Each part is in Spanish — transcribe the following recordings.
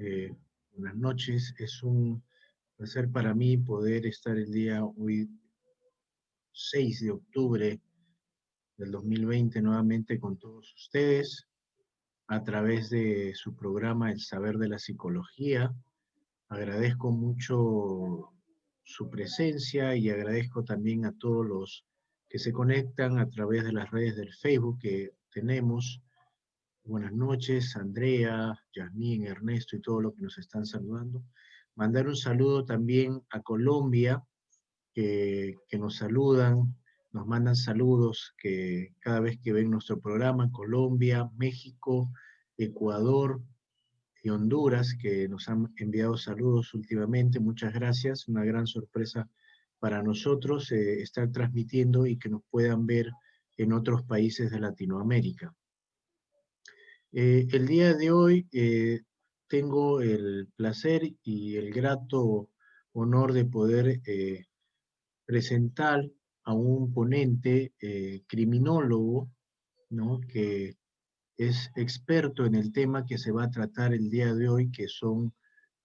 Eh, Buenas noches. Es un placer para mí poder estar el día hoy, 6 de octubre del 2020, nuevamente con todos ustedes a través de su programa El Saber de la Psicología. Agradezco mucho su presencia y agradezco también a todos los que se conectan a través de las redes del Facebook que tenemos. Buenas noches, Andrea, Yasmín, Ernesto y todos los que nos están saludando. Mandar un saludo también a Colombia, que nos saludan, nos mandan saludos que cada vez que ven nuestro programa, Colombia, México, Ecuador y Honduras, que nos han enviado saludos últimamente. Muchas gracias, una gran sorpresa para nosotros estar transmitiendo y que nos puedan ver en otros países de Latinoamérica. El día de hoy tengo el placer y el grato honor de poder presentar a un ponente criminólogo, ¿no? Que es experto en el tema que se va a tratar el día de hoy, que son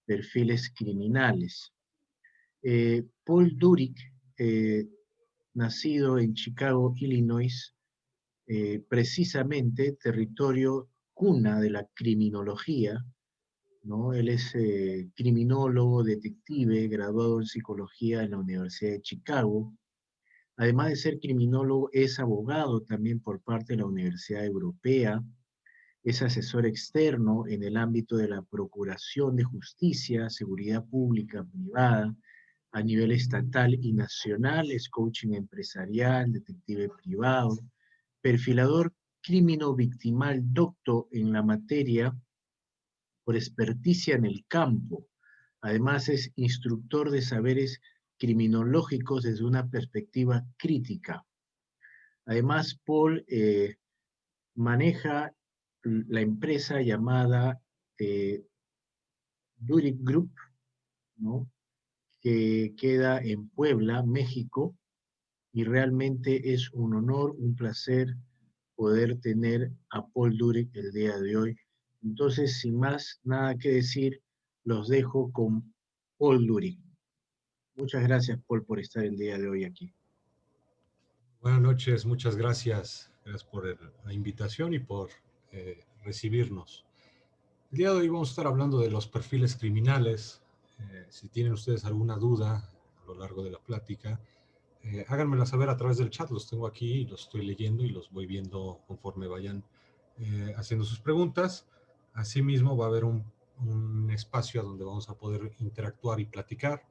perfiles criminales. Paul Durig, nacido en Chicago, Illinois, precisamente territorio cuna de la criminología, ¿no? Él es criminólogo, detective, graduado en psicología en la Universidad de Chicago. Además de ser criminólogo, es abogado también por parte de la Universidad Europea, es asesor externo en el ámbito de la procuración de justicia, seguridad pública, privada, a nivel estatal y nacional, es coaching empresarial, detective privado, perfilador crimino-victimal docto en la materia por experticia en el campo. Además es instructor de saberes criminológicos desde una perspectiva crítica. Además, Paul maneja la empresa llamada eh, Duty Group, ¿no? Que queda en Puebla, México, y realmente es un honor, un placer poder tener a Paul Durick el día de hoy. Entonces, sin más nada que decir, los dejo con Paul Durick. Muchas gracias, Paul, por estar el día de hoy aquí. Buenas noches, muchas gracias. Gracias por la invitación y por recibirnos. El día de hoy vamos a estar hablando de los perfiles criminales. Si tienen ustedes alguna duda a lo largo de la plática, háganmela saber a través del chat. Los tengo aquí y los estoy leyendo y los voy viendo conforme vayan haciendo sus preguntas. Asimismo, va a haber un espacio donde vamos a poder interactuar y platicar.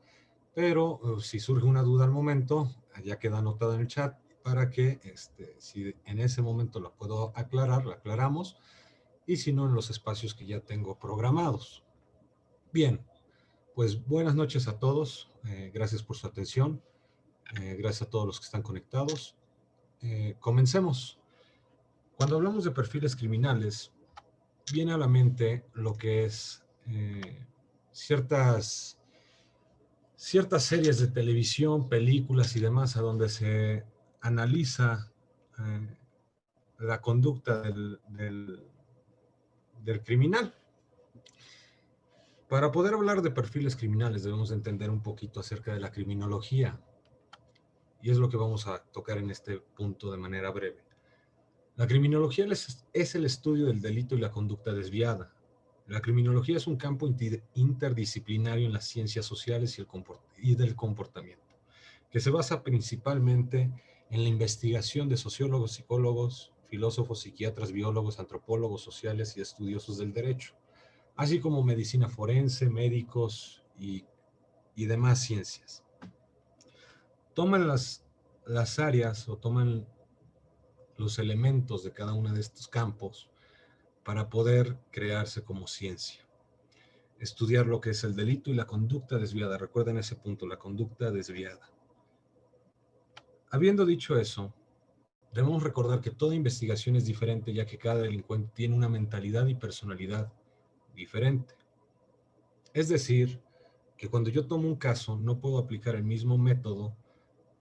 Pero si surge una duda al momento, ya queda anotada en el chat para que si en ese momento la puedo aclarar, la aclaramos, y si no, en los espacios que ya tengo programados. Bien, pues buenas noches a todos, gracias por su atención, gracias a todos los que están conectados. Comencemos. Cuando hablamos de perfiles criminales, viene a la mente lo que es ciertas series de televisión, películas y demás, a donde se analiza eh, la conducta del criminal. Para poder hablar de perfiles criminales debemos entender un poquito acerca de la criminología, y es lo que vamos a tocar en este punto de manera breve. La criminología es el estudio del delito y la conducta desviada. La criminología es un campo interdisciplinario en las ciencias sociales y del comportamiento, que se basa principalmente en la investigación de sociólogos, psicólogos, filósofos, psiquiatras, biólogos, antropólogos sociales y estudiosos del derecho, así como medicina forense, médicos y demás ciencias. Toman las áreas o toman los elementos de cada uno de estos campos para poder crearse como ciencia. Estudiar lo que es el delito y la conducta desviada. Recuerden ese punto, la conducta desviada. Habiendo dicho eso, debemos recordar que toda investigación es diferente, ya que cada delincuente tiene una mentalidad y personalidad diferente. Es decir, que cuando yo tomo un caso, no puedo aplicar el mismo método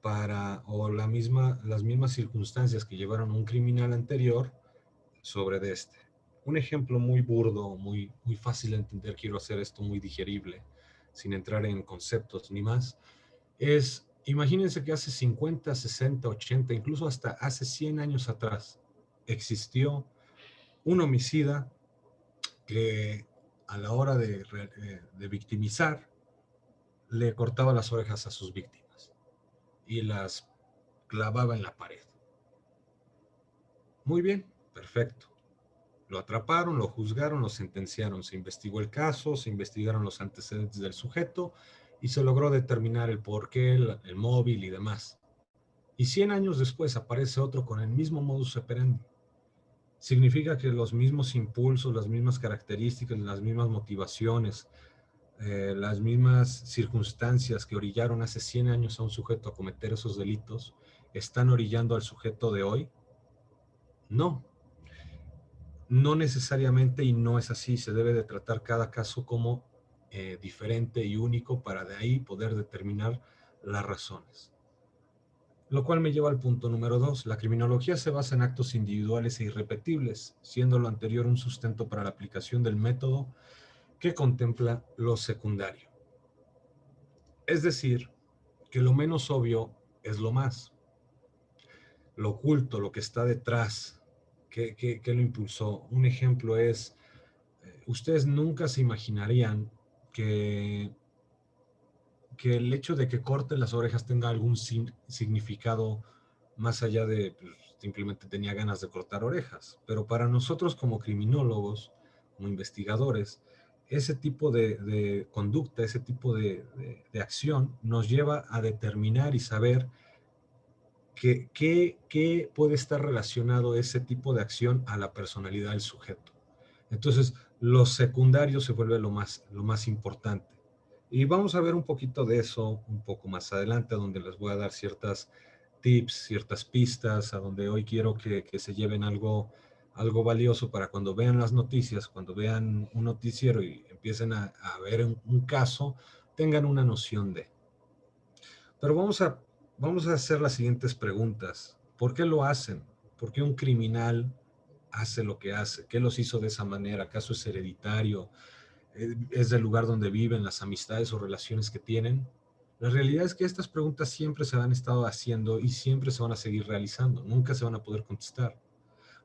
o las mismas circunstancias que llevaron a un criminal anterior sobre de este. Un ejemplo muy burdo, muy fácil de entender, quiero hacer esto muy digerible, sin entrar en conceptos ni más, es, imagínense que hace 50, 60, 80, incluso hasta hace 100 años atrás, existió un homicida que a la hora de victimizar, le cortaba las orejas a sus víctimas y las clavaba en la pared. Muy bien, perfecto. Lo atraparon, lo juzgaron, lo sentenciaron, se investigó el caso, se investigaron los antecedentes del sujeto y se logró determinar el porqué, el móvil y demás. Y 100 años después aparece otro con el mismo modus operandi. Significa que los mismos impulsos, las mismas características, las mismas motivaciones, las mismas circunstancias que orillaron hace 100 años a un sujeto a cometer esos delitos, están orillando al sujeto de hoy. No, no necesariamente, y no es así. Se debe de tratar cada caso como diferente y único para de ahí poder determinar las razones. Lo cual me lleva al punto número 2. La criminología se basa en actos individuales e irrepetibles, siendo lo anterior un sustento para la aplicación del método que contempla lo secundario. Es decir, que lo menos obvio es lo más. Lo oculto, lo que está detrás, ¿qué lo impulsó? Un ejemplo es, ustedes nunca se imaginarían que, que el hecho de que corten las orejas tenga algún significado más allá de pues, simplemente tenía ganas de cortar orejas. Pero para nosotros como criminólogos, como investigadores, ese tipo de conducta, ese tipo de acción nos lleva a determinar y saber qué puede estar relacionado ese tipo de acción a la personalidad del sujeto. Entonces, lo secundario se vuelve lo más importante. Y vamos a ver un poquito de eso un poco más adelante, donde les voy a dar ciertas tips, ciertas pistas, a donde hoy quiero que se lleven algo valioso para cuando vean las noticias, cuando vean un noticiero y empiecen a ver un caso, tengan una noción de. Pero vamos a hacer las siguientes preguntas. ¿Por qué lo hacen? ¿Por qué un criminal hace lo que hace? ¿Qué los hizo de esa manera? ¿Acaso es hereditario? ¿Es del lugar donde viven, las amistades o relaciones que tienen? La realidad es que estas preguntas siempre se han estado haciendo y siempre se van a seguir realizando. Nunca se van a poder contestar.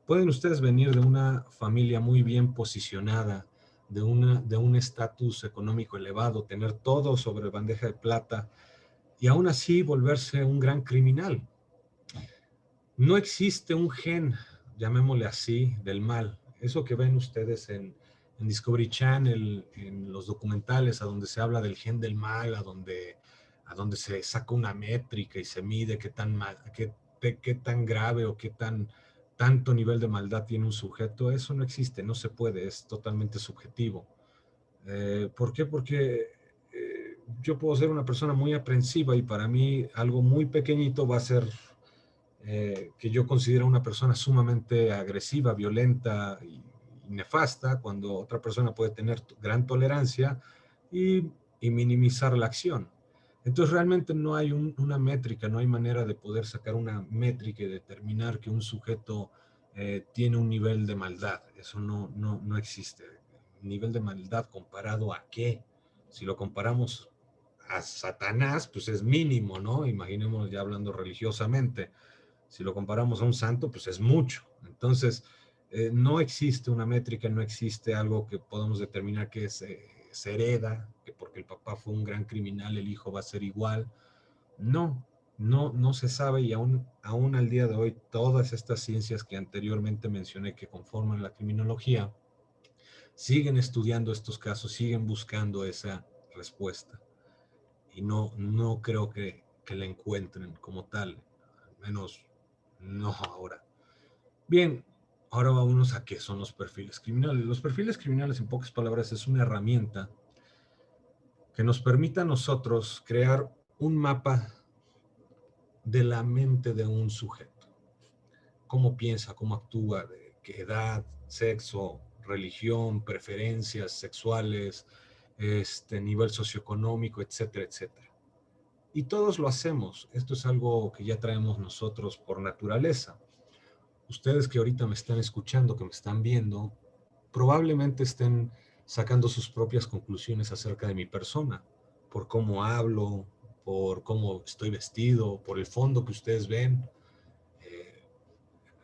Pueden ustedes venir de una familia muy bien posicionada, de un estatus económico elevado, tener todo sobre bandeja de plata, y aún así volverse un gran criminal. No existe un gen, llamémosle así, del mal. Eso que ven ustedes en Discovery Channel, en los documentales, a donde se habla del gen del mal, a donde se saca una métrica y se mide qué tan mal, qué tan grave o tanto nivel de maldad tiene un sujeto, eso no existe, no se puede, es totalmente subjetivo. ¿Por qué? Porque yo puedo ser una persona muy aprensiva y para mí algo muy pequeñito va a ser que yo considero una persona sumamente agresiva, violenta y nefasta, cuando otra persona puede tener gran tolerancia y, y minimizar la acción. Entonces realmente no hay una métrica, no hay manera de poder sacar una métrica y determinar que un sujeto tiene un nivel de maldad. Eso no existe. ¿Nivel de maldad comparado a qué? Si lo comparamos a Satanás, pues es mínimo, ¿no? Imaginemos ya hablando religiosamente. Si lo comparamos a un santo, pues es mucho. Entonces, no existe una métrica, no existe algo que podamos determinar que se hereda, que porque el papá fue un gran criminal, el hijo va a ser igual. No se sabe y aún al día de hoy todas estas ciencias que anteriormente mencioné que conforman la criminología siguen estudiando estos casos, siguen buscando esa respuesta y no creo que la encuentren como tal, al menos no ahora. Bien, ahora vámonos a qué son los perfiles criminales. Los perfiles criminales, en pocas palabras, es una herramienta que nos permite a nosotros crear un mapa de la mente de un sujeto. Cómo piensa, cómo actúa, de qué edad, sexo, religión, preferencias sexuales, nivel socioeconómico, etcétera, etcétera. Y todos lo hacemos. Esto es algo que ya traemos nosotros por naturaleza. Ustedes que ahorita me están escuchando, que me están viendo, probablemente estén sacando sus propias conclusiones acerca de mi persona, por cómo hablo, por cómo estoy vestido, por el fondo que ustedes ven, eh,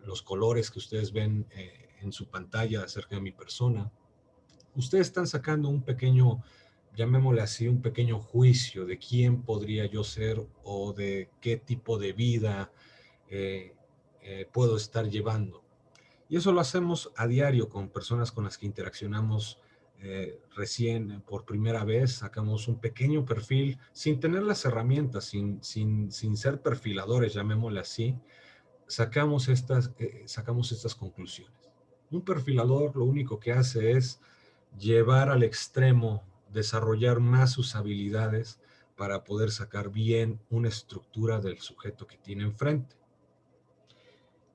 los colores que ustedes ven en su pantalla acerca de mi persona. Ustedes están sacando un pequeño, llamémosle así, un pequeño juicio de quién podría yo ser o de qué tipo de vida eh, puedo estar llevando. Y eso lo hacemos a diario con personas con las que interaccionamos recién por primera vez. Sacamos un pequeño perfil sin tener las herramientas, sin ser perfiladores, llamémosle así. Sacamos estas conclusiones. Un perfilador lo único que hace es llevar al extremo, desarrollar más sus habilidades para poder sacar bien una estructura del sujeto que tiene enfrente.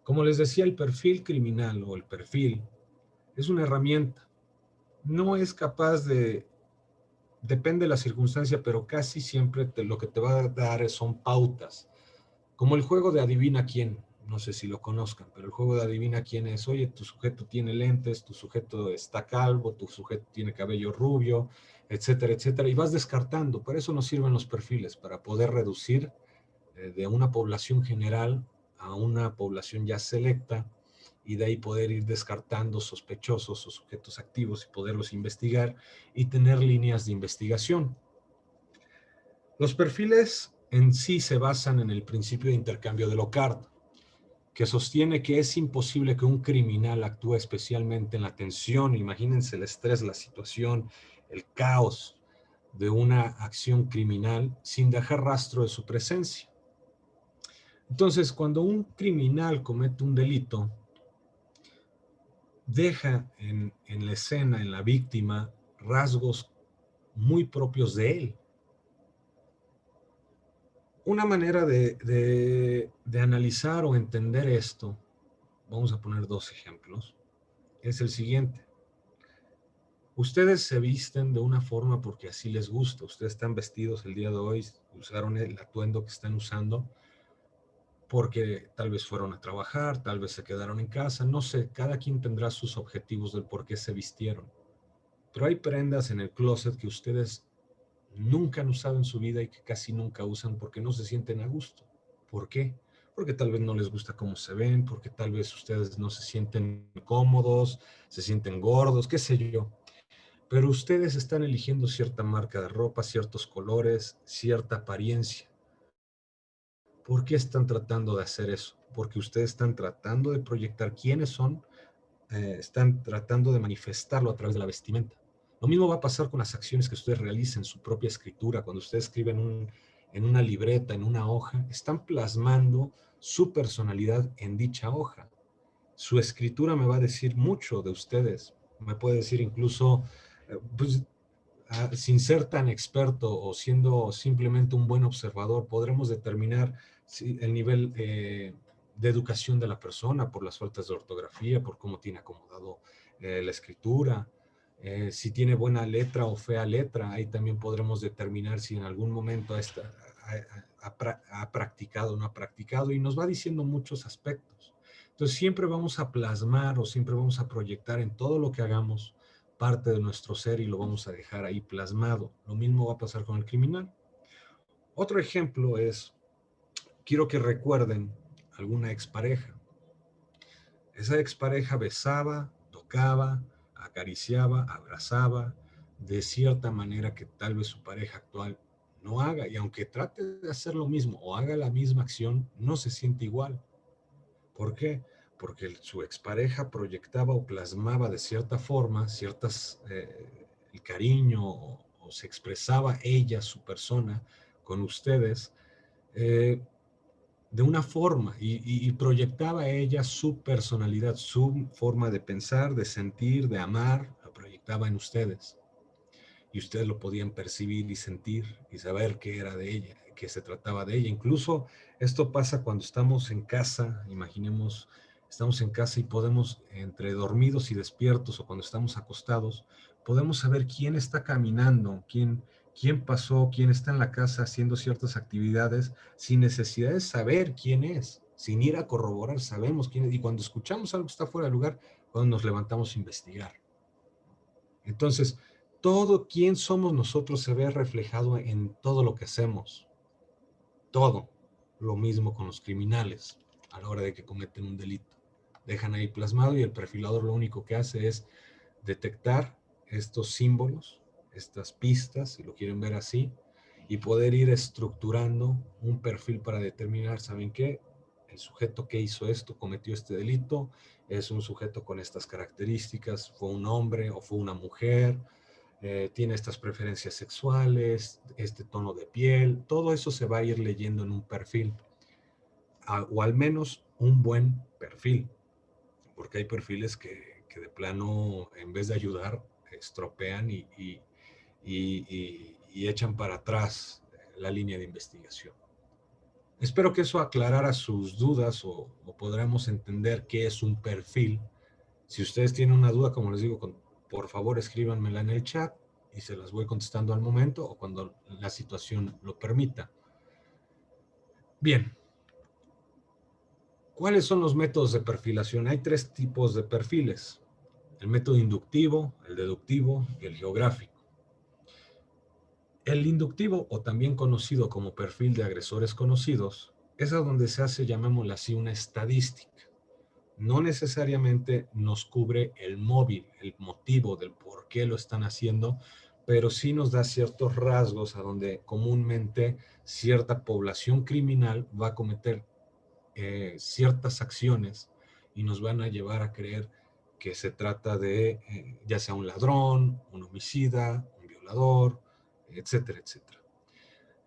Como les decía, el perfil criminal o el perfil es una herramienta. No es capaz depende de la circunstancia, pero casi siempre lo que te va a dar son pautas. Como el juego de adivina quién, no sé si lo conozcan, pero el juego de adivina quién es, oye, tu sujeto tiene lentes, tu sujeto está calvo, tu sujeto tiene cabello rubio, etcétera, etcétera, y vas descartando. Para eso nos sirven los perfiles, para poder reducir de una población general a una población ya selecta y de ahí poder ir descartando sospechosos o sujetos activos y poderlos investigar y tener líneas de investigación. Los perfiles en sí se basan en el principio de intercambio de Locard, que sostiene que es imposible que un criminal actúe especialmente en la tensión, imagínense el estrés, la situación, el caos de una acción criminal sin dejar rastro de su presencia. Entonces, cuando un criminal comete un delito, deja en la escena, en la víctima, rasgos muy propios de él. Una manera de analizar o entender esto, vamos a poner dos ejemplos, es el siguiente. Ustedes se visten de una forma porque así les gusta. Ustedes están vestidos el día de hoy, usaron el atuendo que están usando porque tal vez fueron a trabajar, tal vez se quedaron en casa, no sé, cada quien tendrá sus objetivos del por qué se vistieron. Pero hay prendas en el closet que ustedes nunca han usado en su vida y que casi nunca usan porque no se sienten a gusto. ¿Por qué? Porque tal vez no les gusta cómo se ven, porque tal vez ustedes no se sienten cómodos, se sienten gordos, qué sé yo. Pero ustedes están eligiendo cierta marca de ropa, ciertos colores, cierta apariencia. ¿Por qué están tratando de hacer eso? Porque ustedes están tratando de proyectar quiénes son, están tratando de manifestarlo a través de la vestimenta. Lo mismo va a pasar con las acciones que ustedes realicen, su propia escritura, cuando ustedes escriben en una libreta, en una hoja, están plasmando su personalidad en dicha hoja. Su escritura me va a decir mucho de ustedes, me puede decir incluso, pues, sin ser tan experto o siendo simplemente un buen observador, podremos determinar el nivel de educación de la persona por las faltas de ortografía, por cómo tiene acomodado la escritura, si tiene buena letra o fea letra. Ahí también podremos determinar si en algún momento ha practicado o no ha practicado, y nos va diciendo muchos aspectos. Entonces siempre vamos a plasmar o siempre vamos a proyectar en todo lo que hagamos parte de nuestro ser y lo vamos a dejar ahí plasmado. Lo mismo va a pasar con el criminal. Otro ejemplo es, quiero que recuerden alguna expareja. Esa expareja besaba, tocaba, acariciaba, abrazaba, de cierta manera que tal vez su pareja actual no haga, y aunque trate de hacer lo mismo o haga la misma acción, no se siente igual. ¿Por qué? Porque su expareja proyectaba o plasmaba de cierta forma el cariño o se expresaba ella, su persona, con ustedes de una forma y proyectaba ella su personalidad, su forma de pensar, de sentir, de amar, la proyectaba en ustedes. Y ustedes lo podían percibir y sentir y saber qué era de ella, que se trataba de ella. Incluso esto pasa cuando estamos en casa, imaginemos, estamos en casa y podemos, entre dormidos y despiertos o cuando estamos acostados, podemos saber quién está caminando, quién pasó, quién está en la casa haciendo ciertas actividades sin necesidad de saber quién es, sin ir a corroborar, sabemos quién es. Y cuando escuchamos algo que está fuera de lugar, cuando nos levantamos a investigar. Entonces, todo quién somos nosotros se ve reflejado en todo lo que hacemos. Todo. Lo mismo con los criminales a la hora de que cometen un delito. Dejan ahí plasmado y el perfilador lo único que hace es detectar estos símbolos, estas pistas, si lo quieren ver así, y poder ir estructurando un perfil para determinar, ¿saben qué? El sujeto que hizo esto, cometió este delito, es un sujeto con estas características, fue un hombre o fue una mujer, tiene estas preferencias sexuales, este tono de piel, todo eso se va a ir leyendo en un perfil, o al menos un buen perfil, porque hay perfiles que de plano, en vez de ayudar, estropean y echan para atrás la línea de investigación. Espero que eso aclarara sus dudas o podremos entender qué es un perfil. Si ustedes tienen una duda, como les digo, por favor escríbanmela en el chat y se las voy contestando al momento o cuando la situación lo permita. Bien, ¿cuáles son los métodos de perfilación? Hay 3 tipos de perfiles: el método inductivo, el deductivo y el geográfico. El inductivo, o también conocido como perfil de agresores conocidos, es a donde se hace, llamémoslo así, una estadística. No necesariamente nos cubre el móvil, el motivo del por qué lo están haciendo, pero sí nos da ciertos rasgos a donde comúnmente cierta población criminal va a cometer ciertas acciones y nos van a llevar a creer que se trata de ya sea un ladrón, un homicida, un violador, etcétera, etcétera.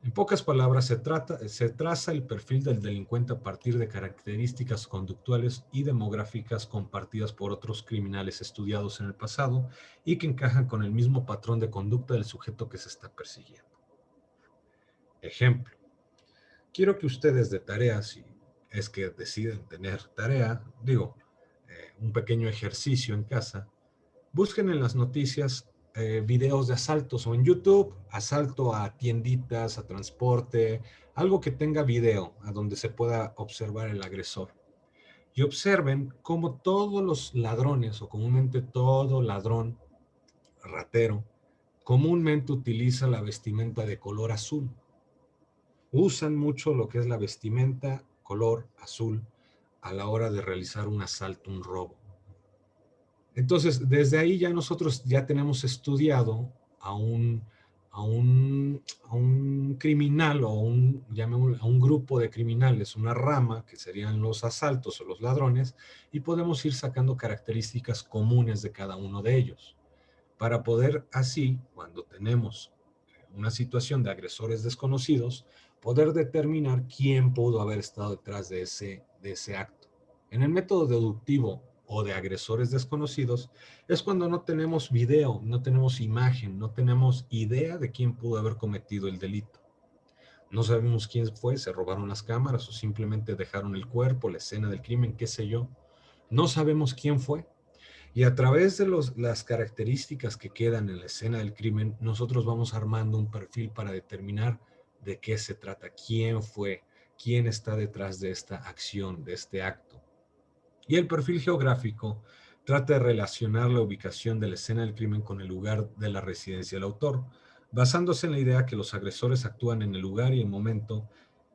En pocas palabras, se traza el perfil del delincuente a partir de características conductuales y demográficas compartidas por otros criminales estudiados en el pasado y que encajan con el mismo patrón de conducta del sujeto que se está persiguiendo. Ejemplo, quiero que ustedes de tarea, si es que deciden tener tarea, un pequeño ejercicio en casa, busquen en las noticias videos de asaltos o en YouTube, asalto a tienditas, a transporte, algo que tenga video a donde se pueda observar el agresor. Y observen cómo todos los ladrones o comúnmente todo ladrón ratero comúnmente utiliza la vestimenta de color azul. Usan mucho lo que es la vestimenta color azul a la hora de realizar un asalto, un robo. Entonces, desde ahí ya nosotros ya tenemos estudiado a un criminal o a un grupo de criminales, una rama que serían los asaltos o los ladrones, y podemos ir sacando características comunes de cada uno de ellos, para poder así, cuando tenemos una situación de agresores desconocidos, poder determinar quién pudo haber estado detrás de ese acto. En el método deductivo o de agresores desconocidos es cuando no tenemos video, no tenemos imagen, no tenemos idea de quién pudo haber cometido el delito. No sabemos quién fue, se robaron las cámaras o simplemente dejaron el cuerpo, la escena del crimen, qué sé yo. No sabemos quién fue. Y a través de las características que quedan en la escena del crimen, nosotros vamos armando un perfil para determinar de qué se trata, quién fue, quién está detrás de esta acción, de este acto. Y el perfil geográfico trata de relacionar la ubicación de la escena del crimen con el lugar de la residencia del autor, basándose en la idea que los agresores actúan en el lugar y el momento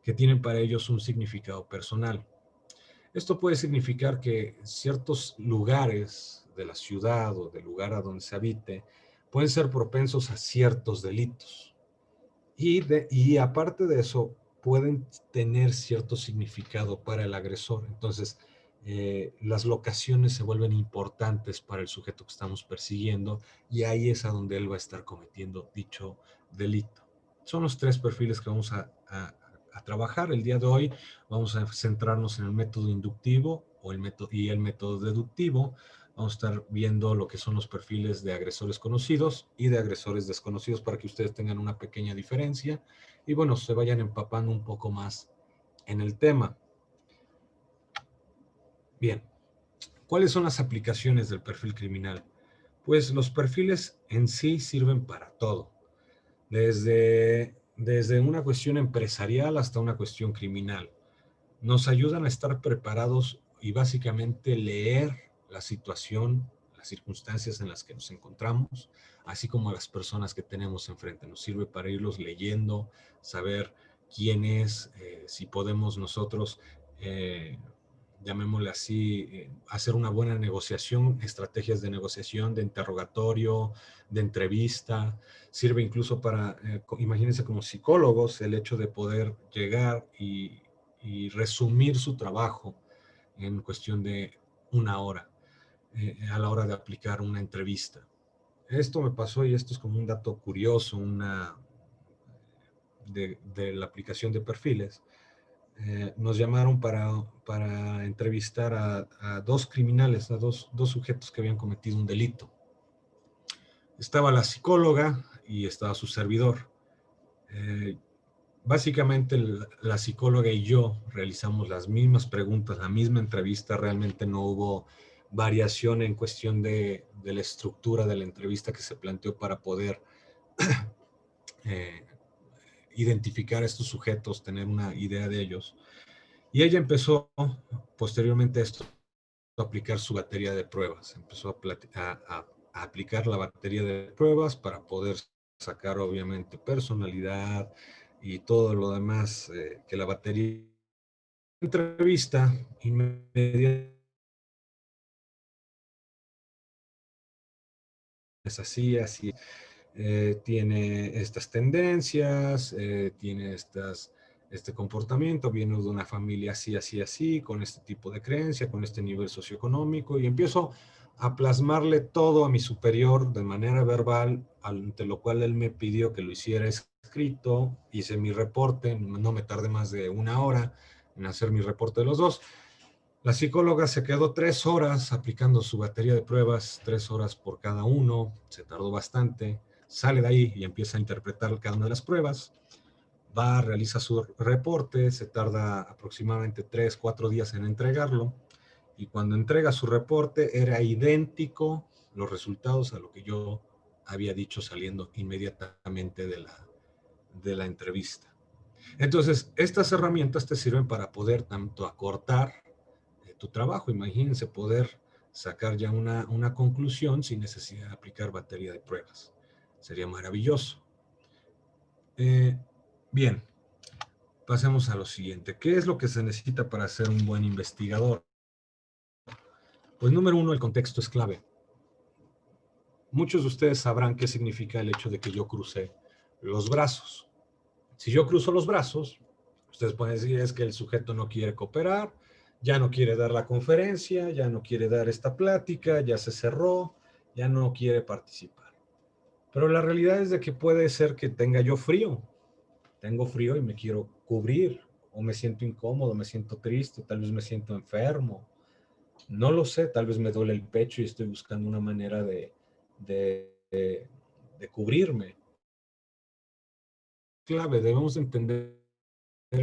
que tienen para ellos un significado personal. Esto puede significar que ciertos lugares de la ciudad o del lugar a donde se habite pueden ser propensos a ciertos delitos. Y aparte de eso, pueden tener cierto significado para el agresor. Entonces, las locaciones se vuelven importantes para el sujeto que estamos persiguiendo y ahí es a donde él va a estar cometiendo dicho delito. Son los 3 perfiles que vamos a trabajar el día de hoy. Vamos a centrarnos en el método inductivo y el método deductivo. Vamos a estar viendo lo que son los perfiles de agresores conocidos y de agresores desconocidos para que ustedes tengan una pequeña diferencia y bueno, se vayan empapando un poco más en el tema. Bien, ¿cuáles son las aplicaciones del perfil criminal? Pues los perfiles en sí sirven para todo, desde una cuestión empresarial hasta una cuestión criminal. Nos ayudan a estar preparados y básicamente leer la situación las circunstancias en las que nos encontramos, así como a las personas que tenemos enfrente. Nos sirve para irlos leyendo, saber quién es, si podemos nosotros, llamémosle así, hacer una buena negociación, estrategias de negociación, de interrogatorio, de entrevista. Sirve incluso para, imagínense como psicólogos, el hecho de poder llegar y resumir su trabajo en cuestión de una hora, a la hora de aplicar una entrevista. Esto me pasó y esto es como un dato curioso, de la aplicación de perfiles. Nos llamaron para entrevistar a dos criminales, a dos sujetos que habían cometido un delito. Estaba la psicóloga y estaba su servidor. Básicamente la psicóloga y yo realizamos las mismas preguntas, la misma entrevista. Realmente no hubo variación en cuestión de la estructura de la entrevista que se planteó para poder identificar a estos sujetos, tener una idea de ellos. Y ella empezó, posteriormente a esto, a aplicar su batería de pruebas. Empezó a aplicar la batería de pruebas para poder sacar, obviamente, personalidad y todo lo demás que la batería. Entrevista inmediata es así, así. Tiene estas tendencias, tiene este comportamiento, viene de una familia así, así, así, con este tipo de creencia, con este nivel socioeconómico, y empiezo a plasmarle todo a mi superior de manera verbal, ante lo cual él me pidió que lo hiciera escrito. Hice mi reporte, no me tardé más de una hora en hacer mi reporte de los dos. La psicóloga se quedó 3 horas aplicando su batería de pruebas, 3 horas por cada uno, se tardó bastante. Sale de ahí y empieza a interpretar cada una de las pruebas, va, realiza su reporte, se tarda aproximadamente 3, 4 días en entregarlo, y cuando entrega su reporte era idéntico los resultados a lo que yo había dicho saliendo inmediatamente de la entrevista. Entonces, estas herramientas te sirven para poder tanto acortar tu trabajo. Imagínense poder sacar ya una conclusión sin necesidad de aplicar batería de pruebas. Sería maravilloso. Bien, pasemos a lo siguiente. ¿Qué es lo que se necesita para ser un buen investigador? Pues número uno, el contexto es clave. Muchos de ustedes sabrán qué significa el hecho de que yo crucé los brazos. Si yo cruzo los brazos, ustedes pueden decir es que el sujeto no quiere cooperar, ya no quiere dar la conferencia, ya no quiere dar esta plática, ya se cerró, ya no quiere participar. Pero la realidad es de que puede ser que tenga yo frío. Tengo frío y me quiero cubrir, o me siento incómodo, me siento triste, tal vez me siento enfermo. No lo sé, tal vez me duele el pecho y estoy buscando una manera de cubrirme. Clave, debemos entender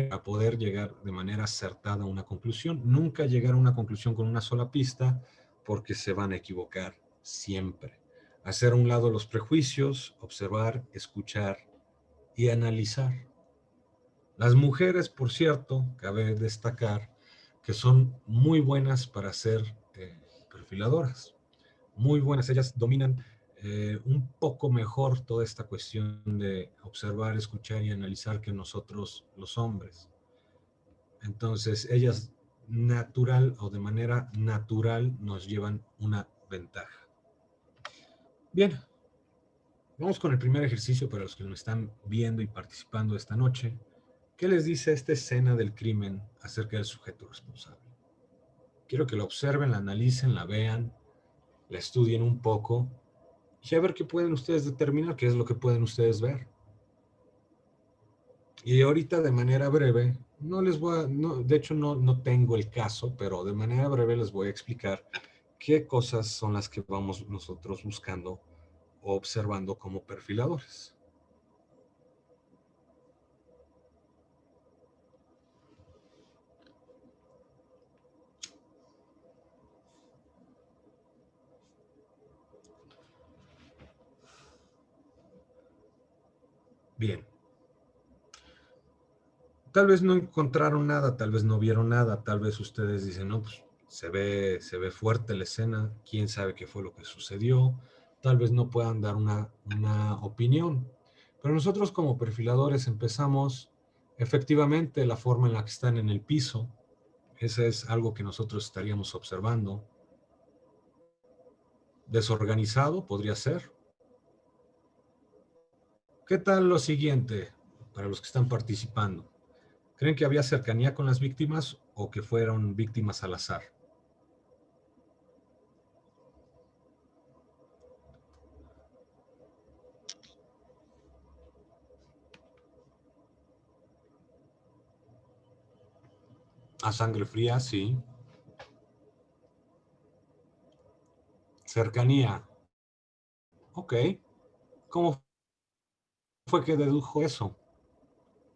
a poder llegar de manera acertada a una conclusión. Nunca llegar a una conclusión con una sola pista, porque se van a equivocar siempre. Hacer a un lado los prejuicios, observar, escuchar y analizar. Las mujeres, por cierto, cabe destacar que son muy buenas para ser perfiladoras. Muy buenas, ellas dominan un poco mejor toda esta cuestión de observar, escuchar y analizar que nosotros los hombres. Entonces, ellas natural o de manera natural nos llevan una ventaja. Bien, vamos con el primer ejercicio para los que nos están viendo y participando esta noche. ¿Qué les dice esta escena del crimen acerca del sujeto responsable? Quiero que la observen, la analicen, la vean, la estudien un poco y a ver qué pueden ustedes determinar, qué es lo que pueden ustedes ver. Y ahorita de manera breve, no les voy a, no, de hecho no tengo el caso, pero de manera breve les voy a explicar qué cosas son las que vamos nosotros buscando o observando como perfiladores. Bien. Tal vez no encontraron nada, tal vez no vieron nada, tal vez ustedes dicen, no, pues se ve fuerte la escena, quién sabe qué fue lo que sucedió, tal vez no puedan dar una opinión. Pero nosotros como perfiladores empezamos efectivamente la forma en la que están en el piso. Ese es algo que nosotros estaríamos observando. Desorganizado podría ser. ¿Qué tal lo siguiente para los que están participando? ¿Creen que había cercanía con las víctimas o que fueron víctimas al azar? A sangre fría, sí. Cercanía. Ok. ¿Cómo fue que dedujo eso?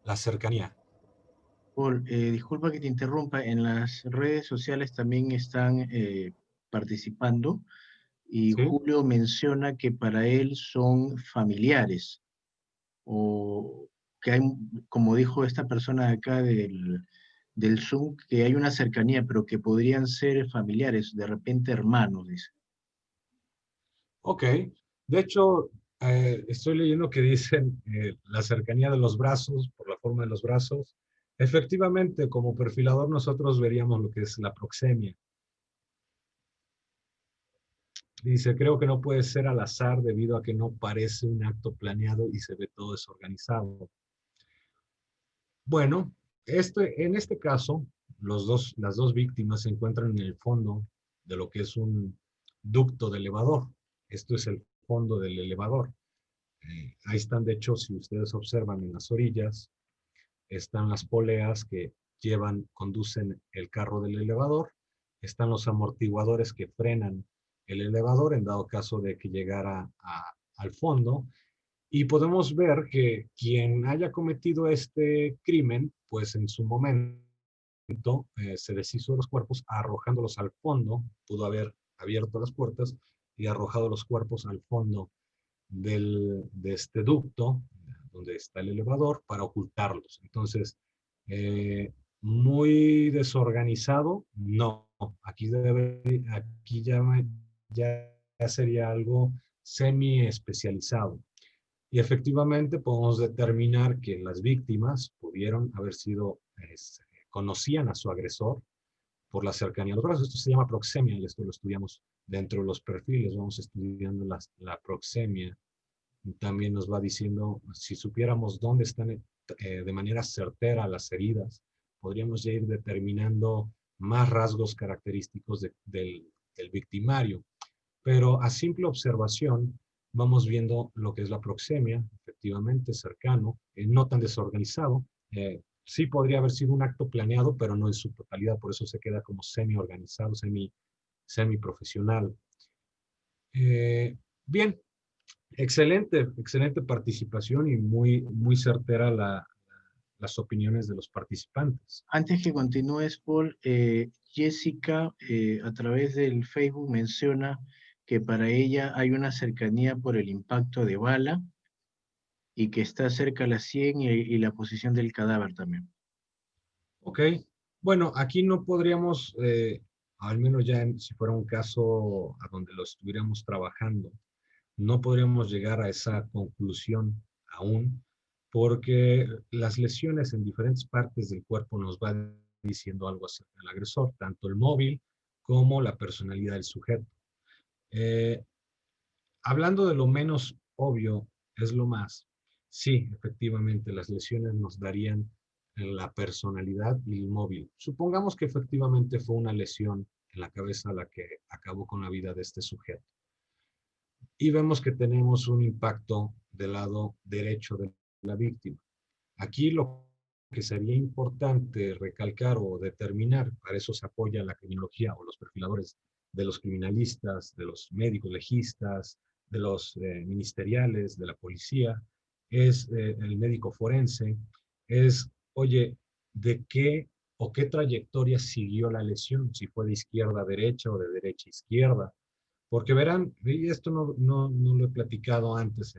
La cercanía. Paul, disculpa que te interrumpa, en las redes sociales también están participando y ¿Sí? Julio menciona que para él son familiares o que hay, como dijo esta persona de acá del Zoom, que hay una cercanía, pero que podrían ser familiares, de repente hermanos, dice. Ok. De hecho, estoy leyendo que dicen la cercanía de los brazos, por la forma de los brazos. Efectivamente, como perfilador nosotros veríamos lo que es la proxemia. Dice, creo que no puede ser al azar debido a que no parece un acto planeado y se ve todo desorganizado. Bueno, en este caso, las dos víctimas se encuentran en el fondo de lo que es un ducto de elevador. Esto es el fondo del elevador. Ahí están, de hecho, si ustedes observan en las orillas, están las poleas que conducen el carro del elevador, están los amortiguadores que frenan el elevador en dado caso de que llegara al fondo, y podemos ver que quien haya cometido este crimen, pues en su momento se deshizo de los cuerpos arrojándolos al fondo, pudo haber abierto las puertas y arrojado los cuerpos al fondo de este ducto, donde está el elevador, para ocultarlos. Entonces, eh, muy desorganizado, no. Aquí ya sería algo semi especializado. Y efectivamente podemos determinar que las víctimas pudieron haber sido, conocían a su agresor por la cercanía a los brazos. Esto se llama proxemia y esto lo estudiamos dentro de los perfiles. Vamos estudiando la proxemia. También nos va diciendo, si supiéramos dónde están de manera certera las heridas, podríamos ya ir determinando más rasgos característicos del victimario. Pero a simple observación vamos viendo lo que es la proxemia, efectivamente cercano, no tan desorganizado. Sí podría haber sido un acto planeado, pero no en su totalidad, por eso se queda como semi-organizado, semi-profesional. Bien, excelente, excelente participación y muy certera las opiniones de los participantes. Antes que continúes, Paul, Jessica a través del Facebook menciona que para ella hay una cercanía por el impacto de bala y que está cerca a la 100 y la posición del cadáver también. Ok, bueno, aquí no podríamos, al menos ya si fuera un caso a donde lo estuviéramos trabajando, no podríamos llegar a esa conclusión aún, porque las lesiones en diferentes partes del cuerpo nos van diciendo algo acerca del agresor, tanto el móvil como la personalidad del sujeto. Eh, Hablando de lo menos obvio, es lo más. Sí, efectivamente, las lesiones nos darían la personalidad y el móvil. Supongamos que efectivamente fue una lesión en la cabeza la que acabó con la vida de este sujeto. Y vemos que tenemos un impacto del lado derecho de la víctima. Aquí lo que sería importante recalcar o determinar, para eso se apoya la criminología o los perfiladores de los criminalistas, de los médicos legistas, de los ministeriales, de la policía, es el médico forense, es, oye, ¿de qué o qué trayectoria siguió la lesión? Si fue de izquierda a derecha o de derecha a izquierda. Porque verán, y esto no lo he platicado antes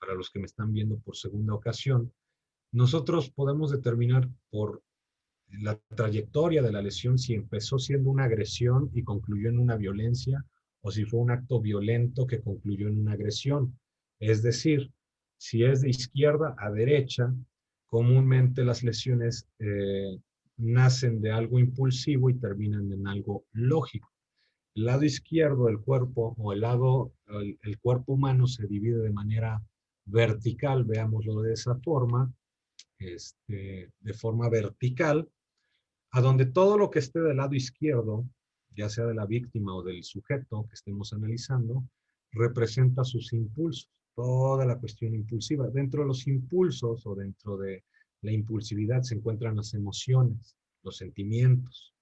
para los que me están viendo por segunda ocasión, nosotros podemos determinar por la trayectoria de la lesión, si empezó siendo una agresión y concluyó en una violencia, o si fue un acto violento que concluyó en una agresión. Es decir, si es de izquierda a derecha, comúnmente las lesiones nacen de algo impulsivo y terminan en algo lógico. El lado izquierdo del cuerpo o el cuerpo humano se divide de manera vertical, veámoslo de esa forma, de forma vertical, a donde todo lo que esté del lado izquierdo, ya sea de la víctima o del sujeto que estemos analizando, representa sus impulsos, toda la cuestión impulsiva. Dentro de los impulsos o dentro de la impulsividad se encuentran las emociones, los sentimientos.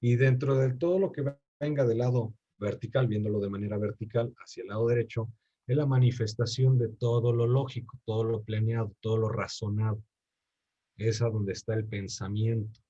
Y dentro de todo lo que venga del lado vertical, viéndolo de manera vertical hacia el lado derecho, es la manifestación de todo lo lógico, todo lo planeado, todo lo razonado. Es a donde está el pensamiento.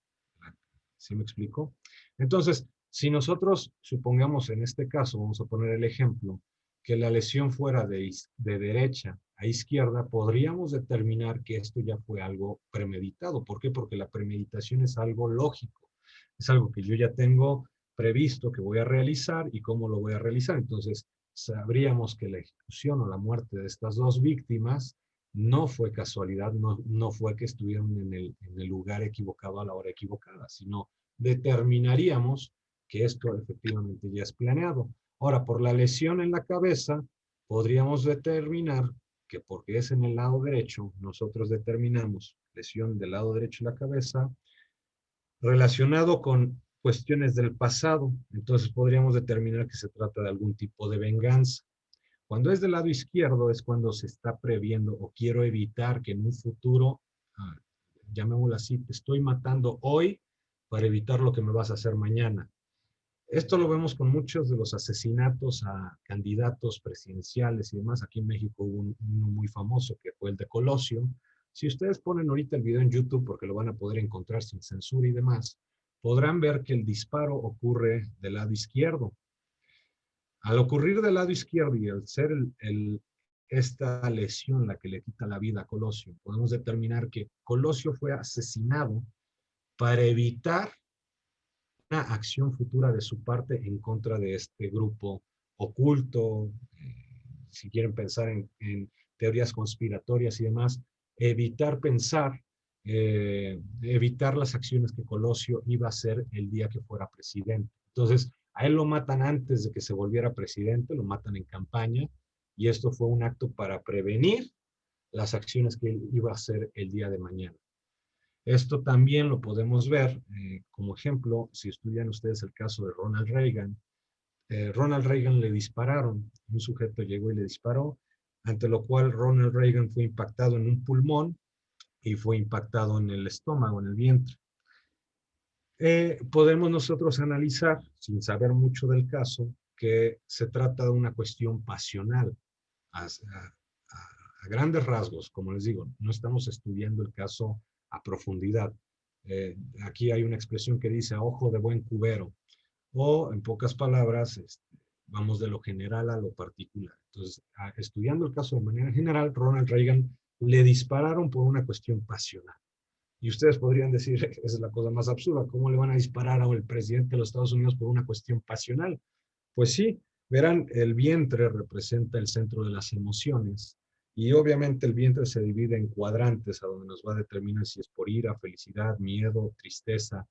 ¿Sí me explico? Entonces, si nosotros supongamos en este caso, vamos a poner el ejemplo, que la lesión fuera de derecha a izquierda, podríamos determinar que esto ya fue algo premeditado. ¿Por qué? Porque la premeditación es algo lógico. Es algo que yo ya tengo previsto que voy a realizar y cómo lo voy a realizar. Entonces, sabríamos que la ejecución o la muerte de estas dos víctimas no fue casualidad, no fue que estuvieron en el lugar equivocado a la hora equivocada, sino determinaríamos que esto efectivamente ya es planeado. Ahora, por la lesión en la cabeza, podríamos determinar que porque es en el lado derecho, nosotros determinamos lesión del lado derecho de la cabeza, relacionado con cuestiones del pasado, entonces podríamos determinar que se trata de algún tipo de venganza. Cuando es del lado izquierdo es cuando se está previendo o quiero evitar que en un futuro, llamémoslo así, te estoy matando hoy para evitar lo que me vas a hacer mañana. Esto lo vemos con muchos de los asesinatos a candidatos presidenciales y demás. Aquí en México hubo uno muy famoso que fue el de Colosio. Si ustedes ponen ahorita el video en YouTube, porque lo van a poder encontrar sin censura y demás, podrán ver que el disparo ocurre del lado izquierdo. Al ocurrir del lado izquierdo y al ser esta lesión la que le quita la vida a Colosio, podemos determinar que Colosio fue asesinado para evitar una acción futura de su parte en contra de este grupo oculto, si quieren pensar en teorías conspiratorias y demás, evitar pensar, evitar las acciones que Colosio iba a hacer el día que fuera presidente. Entonces, a él lo matan antes de que se volviera presidente, lo matan en campaña, y esto fue un acto para prevenir las acciones que él iba a hacer el día de mañana. Esto también lo podemos ver como ejemplo, si estudian ustedes el caso de Ronald Reagan. Ronald Reagan le dispararon, un sujeto llegó y le disparó, ante lo cual Ronald Reagan fue impactado en un pulmón y fue impactado en el estómago, en el vientre. Podemos nosotros analizar, sin saber mucho del caso, que se trata de una cuestión pasional. A grandes rasgos, como les digo, no estamos estudiando el caso a profundidad. Aquí hay una expresión que dice a ojo de buen cubero, o en pocas palabras, vamos de lo general a lo particular. Entonces, estudiando el caso de manera general, Ronald Reagan le dispararon por una cuestión pasional. Y ustedes podrían decir, esa es la cosa más absurda, ¿cómo le van a disparar al presidente de los Estados Unidos por una cuestión pasional? Pues sí, verán, el vientre representa el centro de las emociones y obviamente el vientre se divide en cuadrantes a donde nos va a determinar si es por ira, felicidad, miedo, tristeza,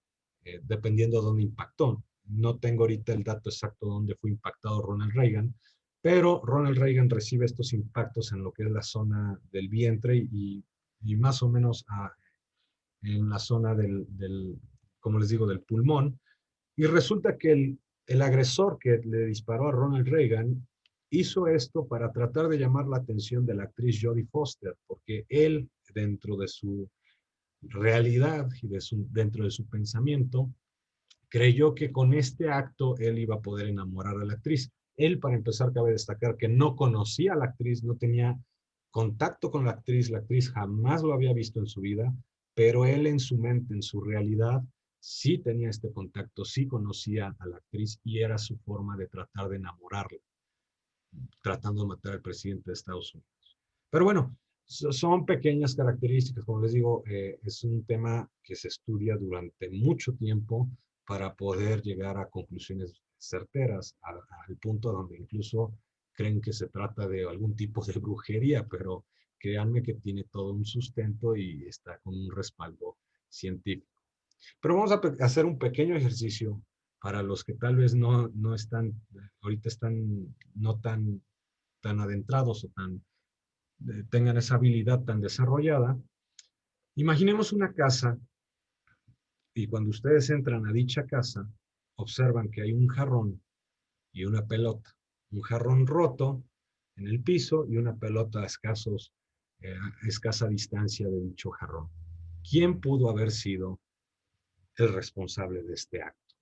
dependiendo de dónde impactó. No tengo ahorita el dato exacto de dónde fue impactado Ronald Reagan, pero Ronald Reagan recibe estos impactos en lo que es la zona del vientre y más o menos en la zona como les digo, del pulmón. Y resulta que el agresor que le disparó a Ronald Reagan hizo esto para tratar de llamar la atención de la actriz Jodie Foster, porque él, dentro de su realidad y dentro de su pensamiento, creyó que con este acto él iba a poder enamorar a la actriz. Él, para empezar, cabe destacar que no conocía a la actriz, no tenía contacto con la actriz jamás lo había visto en su vida, pero él en su mente, en su realidad, sí tenía este contacto, sí conocía a la actriz y era su forma de tratar de enamorarla, tratando de matar al presidente de Estados Unidos. Pero bueno, Son pequeñas características, como les digo, es un tema que se estudia durante mucho tiempo para poder llegar a conclusiones certeras, al punto donde incluso creen que se trata de algún tipo de brujería, pero créanme que tiene todo un sustento y está con un respaldo científico. Pero vamos a hacer un pequeño ejercicio para los que tal vez no están, ahorita están no tan adentrados o tengan esa habilidad tan desarrollada. Imaginemos una casa y cuando ustedes entran a dicha casa, observan que hay un jarrón y una pelota. Un jarrón roto en el piso y una pelota a escasa distancia de dicho jarrón. ¿Quién pudo haber sido el responsable de este acto?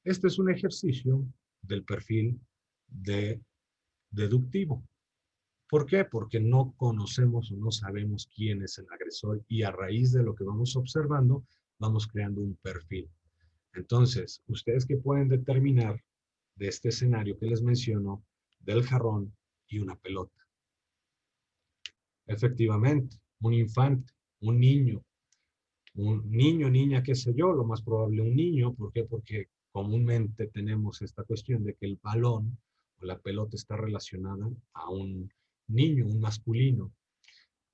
Este es un ejercicio del perfil de deductivo. ¿Por qué? Porque no conocemos o no sabemos quién es el agresor y a raíz de lo que vamos observando, vamos creando un perfil. Entonces, ustedes que pueden determinar de este escenario que les menciono, del jarrón y una pelota. Efectivamente, un infante, un niño, niña, qué sé yo, lo más probable un niño. ¿Por qué? Porque comúnmente tenemos esta cuestión de que el balón o la pelota está relacionada a un niño, un masculino.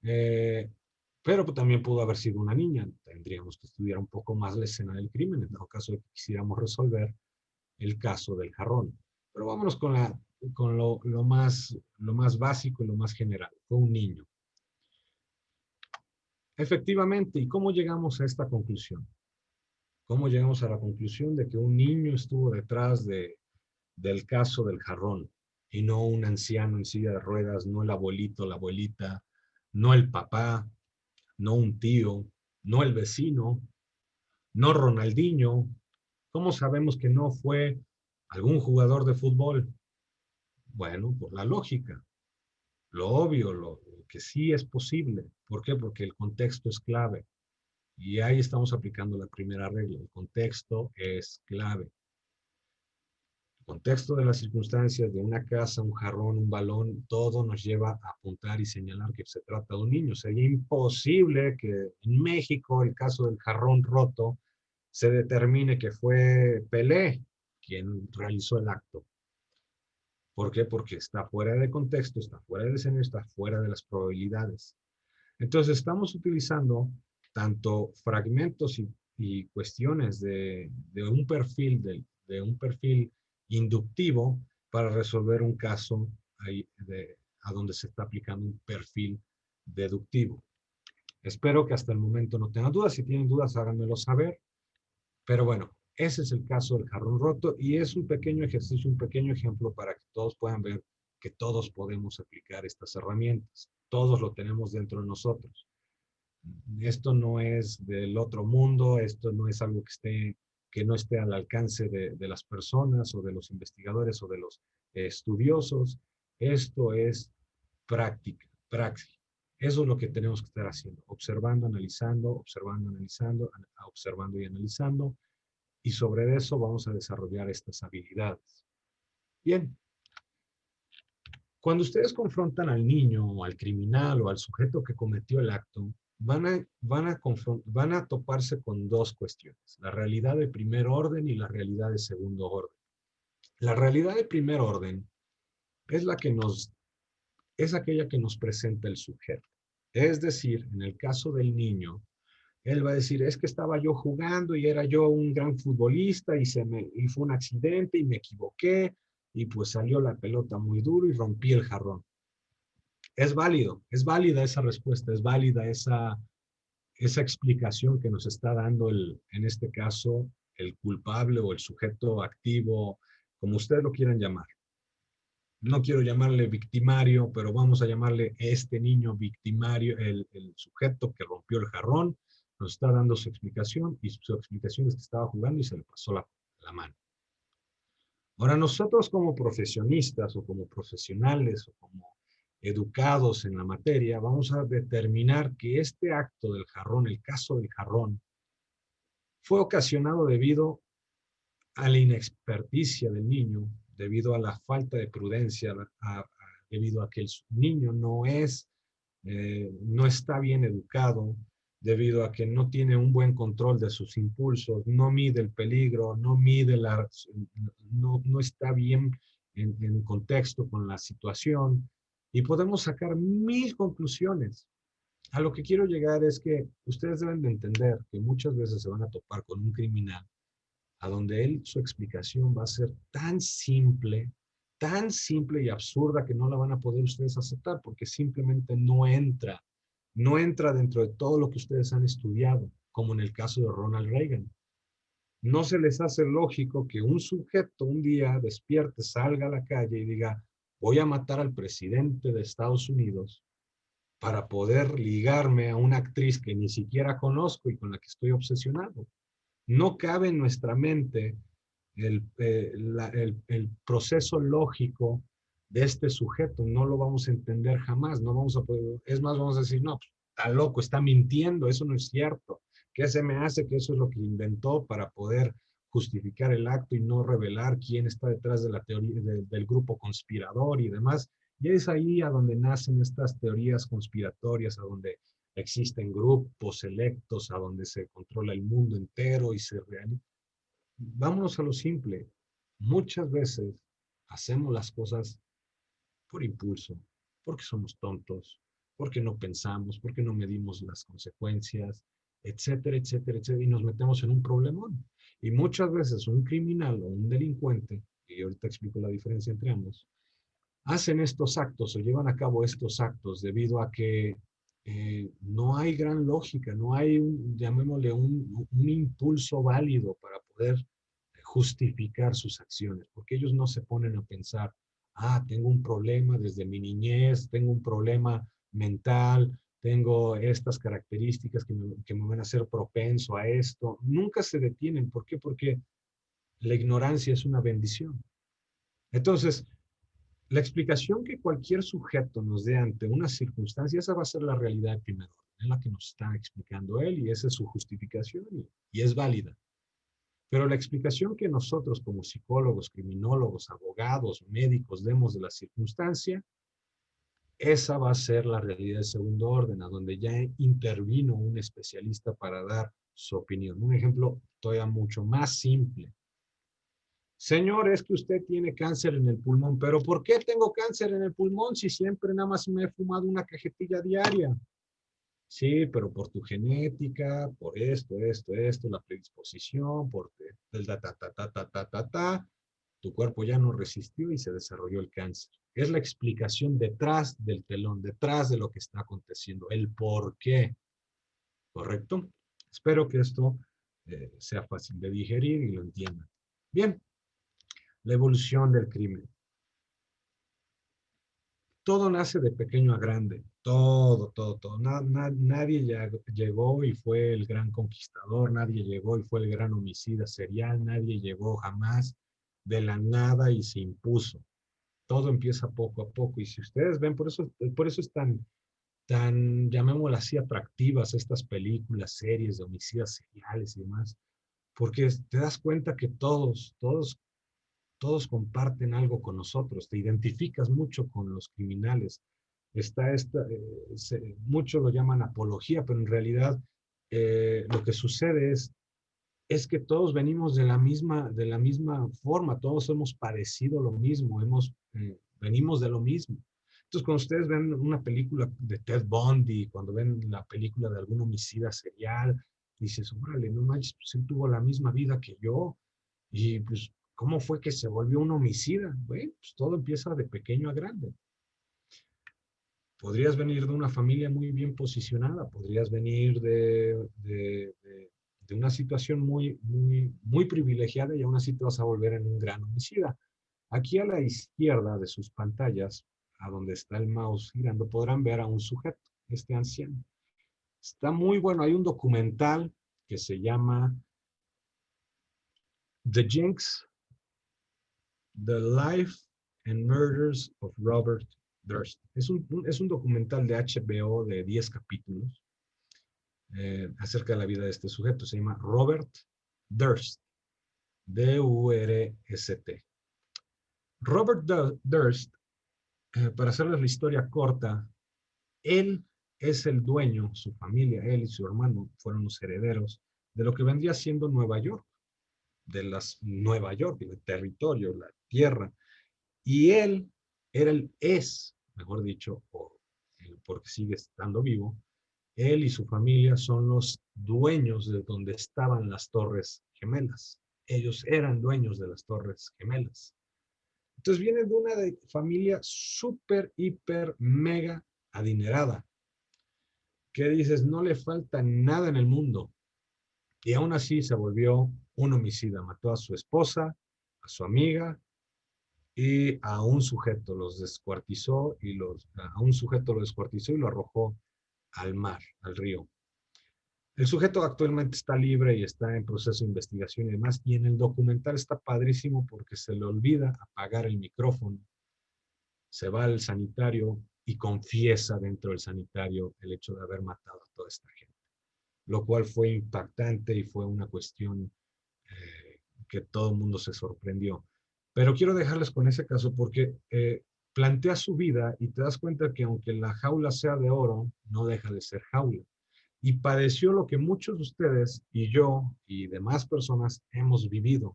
Eh, pero también pudo haber sido una niña. Tendríamos que estudiar un poco más la escena del crimen, en el caso de que quisiéramos resolver el caso del jarrón. Pero vámonos con lo más básico y lo más general. Fue un niño. Efectivamente, ¿y cómo llegamos a esta conclusión? ¿Cómo llegamos a la conclusión de que un niño estuvo detrás del caso del jarrón y no un anciano en silla de ruedas, no el abuelito, la abuelita, no el papá, no un tío, no el vecino, no Ronaldinho? ¿Cómo sabemos que no fue algún jugador de fútbol? Bueno, por la lógica, lo obvio, lo que sí es posible. ¿Por qué? Porque el contexto es clave. Y ahí estamos aplicando la primera regla. El contexto es clave. El contexto de las circunstancias de una casa, un jarrón, un balón, todo nos lleva a apuntar y señalar que se trata de un niño. Sería imposible que en México el caso del jarrón roto se determine que fue Pelé quien realizó el acto. ¿Por qué? Porque está fuera de contexto, está fuera del escenario, está fuera de las probabilidades. Entonces estamos utilizando tanto fragmentos y cuestiones de un perfil inductivo para resolver un caso a donde se está aplicando un perfil deductivo. Espero que hasta el momento no tengan dudas. Si tienen dudas, háganmelo saber. Pero bueno, ese es el caso del jarrón roto y es un pequeño ejercicio, un pequeño ejemplo para que todos puedan ver que todos podemos aplicar estas herramientas. Todos lo tenemos dentro de nosotros. Esto no es del otro mundo, esto no es algo que no esté al alcance de las personas o de los investigadores o de los estudiosos. Esto es práctica, praxis. Eso es lo que tenemos que estar haciendo, observando, analizando, observando, analizando, observando y analizando, y sobre eso vamos a desarrollar estas habilidades. Bien, cuando ustedes confrontan al niño o al criminal o al sujeto que cometió el acto, van a toparse con dos cuestiones, la realidad de primer orden y la realidad de segundo orden. La realidad de primer orden es es aquella que nos presenta el sujeto. Es decir, en el caso del niño, él va a decir, es que estaba yo jugando y era yo un gran futbolista y fue un accidente y me equivoqué y pues salió la pelota muy duro y rompí el jarrón. Es válido, es válida esa respuesta, es válida esa explicación que nos está dando en este caso, el culpable o el sujeto activo, como ustedes lo quieran llamar. No quiero llamarle victimario, pero vamos a llamarle este niño victimario, el sujeto que rompió el jarrón, nos está dando su explicación y su explicación es que estaba jugando y se le pasó la mano. Ahora nosotros como profesionistas o como profesionales o como educados en la materia, vamos a determinar que este acto del jarrón, el caso del jarrón, fue ocasionado debido a la inexperticia del niño, debido a la falta de prudencia, debido a que el niño no es no está bien educado debido a que no tiene un buen control de sus impulsos, no mide el peligro, no está bien en contexto con la situación y podemos sacar mil conclusiones. A lo que quiero llegar es que ustedes deben de entender que muchas veces se van a topar con un criminal a donde su explicación va a ser tan simple y absurda que no la van a poder ustedes aceptar porque simplemente no entra dentro de todo lo que ustedes han estudiado, como en el caso de Ronald Reagan. No se les hace lógico que un sujeto un día despierte, salga a la calle y diga, voy a matar al presidente de Estados Unidos para poder ligarme a una actriz que ni siquiera conozco y con la que estoy obsesionado. No cabe en nuestra mente el proceso lógico de este sujeto. No lo vamos a entender jamás. No vamos a poder, es más, vamos a decir, no, pues, está loco, está mintiendo, eso no es cierto. ¿Qué se me hace que eso es lo que inventó para poder justificar el acto y no revelar quién está detrás de la teoría del grupo conspirador y demás? Y es ahí a donde nacen estas teorías conspiratorias, a donde existen grupos selectos, a donde se controla el mundo entero y se realiza. Vámonos a lo simple. Muchas veces hacemos las cosas por impulso, porque somos tontos, porque no pensamos, porque no medimos las consecuencias, etcétera, etcétera, etcétera, y nos metemos en un problemón. Y muchas veces un criminal o un delincuente, y ahorita explico la diferencia entre ambos, hacen estos actos o llevan a cabo estos actos debido a que no hay gran lógica, no hay, llamémosle, un impulso válido para poder justificar sus acciones, porque ellos no se ponen a pensar, tengo un problema desde mi niñez, tengo un problema mental, tengo estas características que me van a hacer propenso a esto. Nunca se detienen. ¿Por qué? Porque la ignorancia es una bendición. Entonces, la explicación que cualquier sujeto nos dé ante una circunstancia, esa va a ser la realidad de primer orden, es la que nos está explicando él y esa es su justificación y es válida. Pero la explicación que nosotros como psicólogos, criminólogos, abogados, médicos demos de la circunstancia, esa va a ser la realidad de segundo orden, a donde ya intervino un especialista para dar su opinión. Un ejemplo todavía mucho más simple. Señor, es que usted tiene cáncer en el pulmón, pero ¿por qué tengo cáncer en el pulmón si siempre nada más me he fumado una cajetilla diaria? Sí, pero por tu genética, por esto, la predisposición, por el tu cuerpo ya no resistió y se desarrolló el cáncer. Es la explicación detrás del telón, detrás de lo que está aconteciendo, el por qué, ¿correcto? Espero que esto sea fácil de digerir y lo entiendan. Bien, la evolución del crimen. Todo nace de pequeño a grande, todo. Nadie llegó y fue el gran conquistador, nadie llegó y fue el gran homicida serial, nadie llegó jamás de la nada y se impuso. Todo empieza poco a poco y si ustedes ven, por eso es tan, llamémoslo así, atractivas estas películas, series de homicidas seriales y demás, porque te das cuenta que todos comparten algo con nosotros, te identificas mucho con los criminales. Muchos lo llaman apología, pero en realidad lo que sucede es que todos venimos de la misma forma, todos hemos padecido lo mismo, venimos de lo mismo. Entonces, cuando ustedes ven una película de Ted Bundy, cuando ven la película de algún homicida serial, dices, órale, no manches, pues él tuvo la misma vida que yo, y pues, ¿cómo fue que se volvió un homicida? Bueno, pues todo empieza de pequeño a grande. Podrías venir de una familia muy bien posicionada, podrías venir de una situación muy privilegiada y aún así te vas a volver en un gran homicida. Aquí a la izquierda de sus pantallas, a donde está el mouse girando, podrán ver a un sujeto, este anciano. Está muy bueno, hay un documental que se llama The Jinx, The Life and Murders of Robert Durst. Es un documental de HBO de 10 capítulos acerca de la vida de este sujeto. Se llama Robert Durst. D-U-R-S-T. Robert Durst, para hacerles la historia corta, él es el dueño, su familia, él y su hermano fueron los herederos de lo que vendría siendo Nueva York, Nueva York, el territorio, la tierra. Y él mejor dicho, porque sigue estando vivo, él y su familia son los dueños de donde estaban las Torres Gemelas. Ellos eran dueños de las Torres Gemelas. Entonces viene de una familia súper, hiper, mega adinerada, que dices, no le falta nada en el mundo. Y aún así se volvió un homicida. Mató a su esposa, a su amiga y a un sujeto los descuartizó a un sujeto lo descuartizó y lo arrojó al mar, al río. El sujeto actualmente está libre y está en proceso de investigación y demás. Y en el documental está padrísimo porque se le olvida apagar el micrófono. Se va al sanitario y confiesa dentro del sanitario el hecho de haber matado a toda esta gente. Lo cual fue impactante y fue una cuestión que todo el mundo se sorprendió. Pero quiero dejarles con ese caso porque plantea su vida y te das cuenta que aunque la jaula sea de oro, no deja de ser jaula. Y padeció lo que muchos de ustedes y yo y demás personas hemos vivido.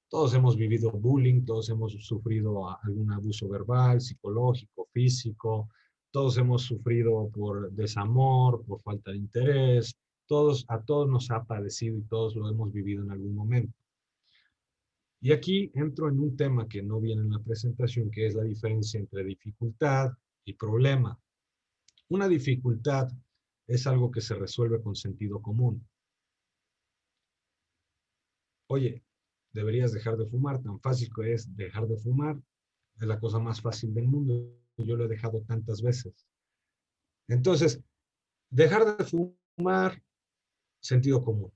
Todos hemos vivido bullying, todos hemos sufrido algún abuso verbal, psicológico, físico, todos hemos sufrido por desamor, por falta de interés, a todos nos ha padecido y todos lo hemos vivido en algún momento. Y aquí entro en un tema que no viene en la presentación, que es la diferencia entre dificultad y problema. Una dificultad es algo que se resuelve con sentido común. Oye, deberías dejar de fumar, tan fácil que es dejar de fumar, es la cosa más fácil del mundo, yo lo he dejado tantas veces. Entonces, dejar de fumar, sentido común.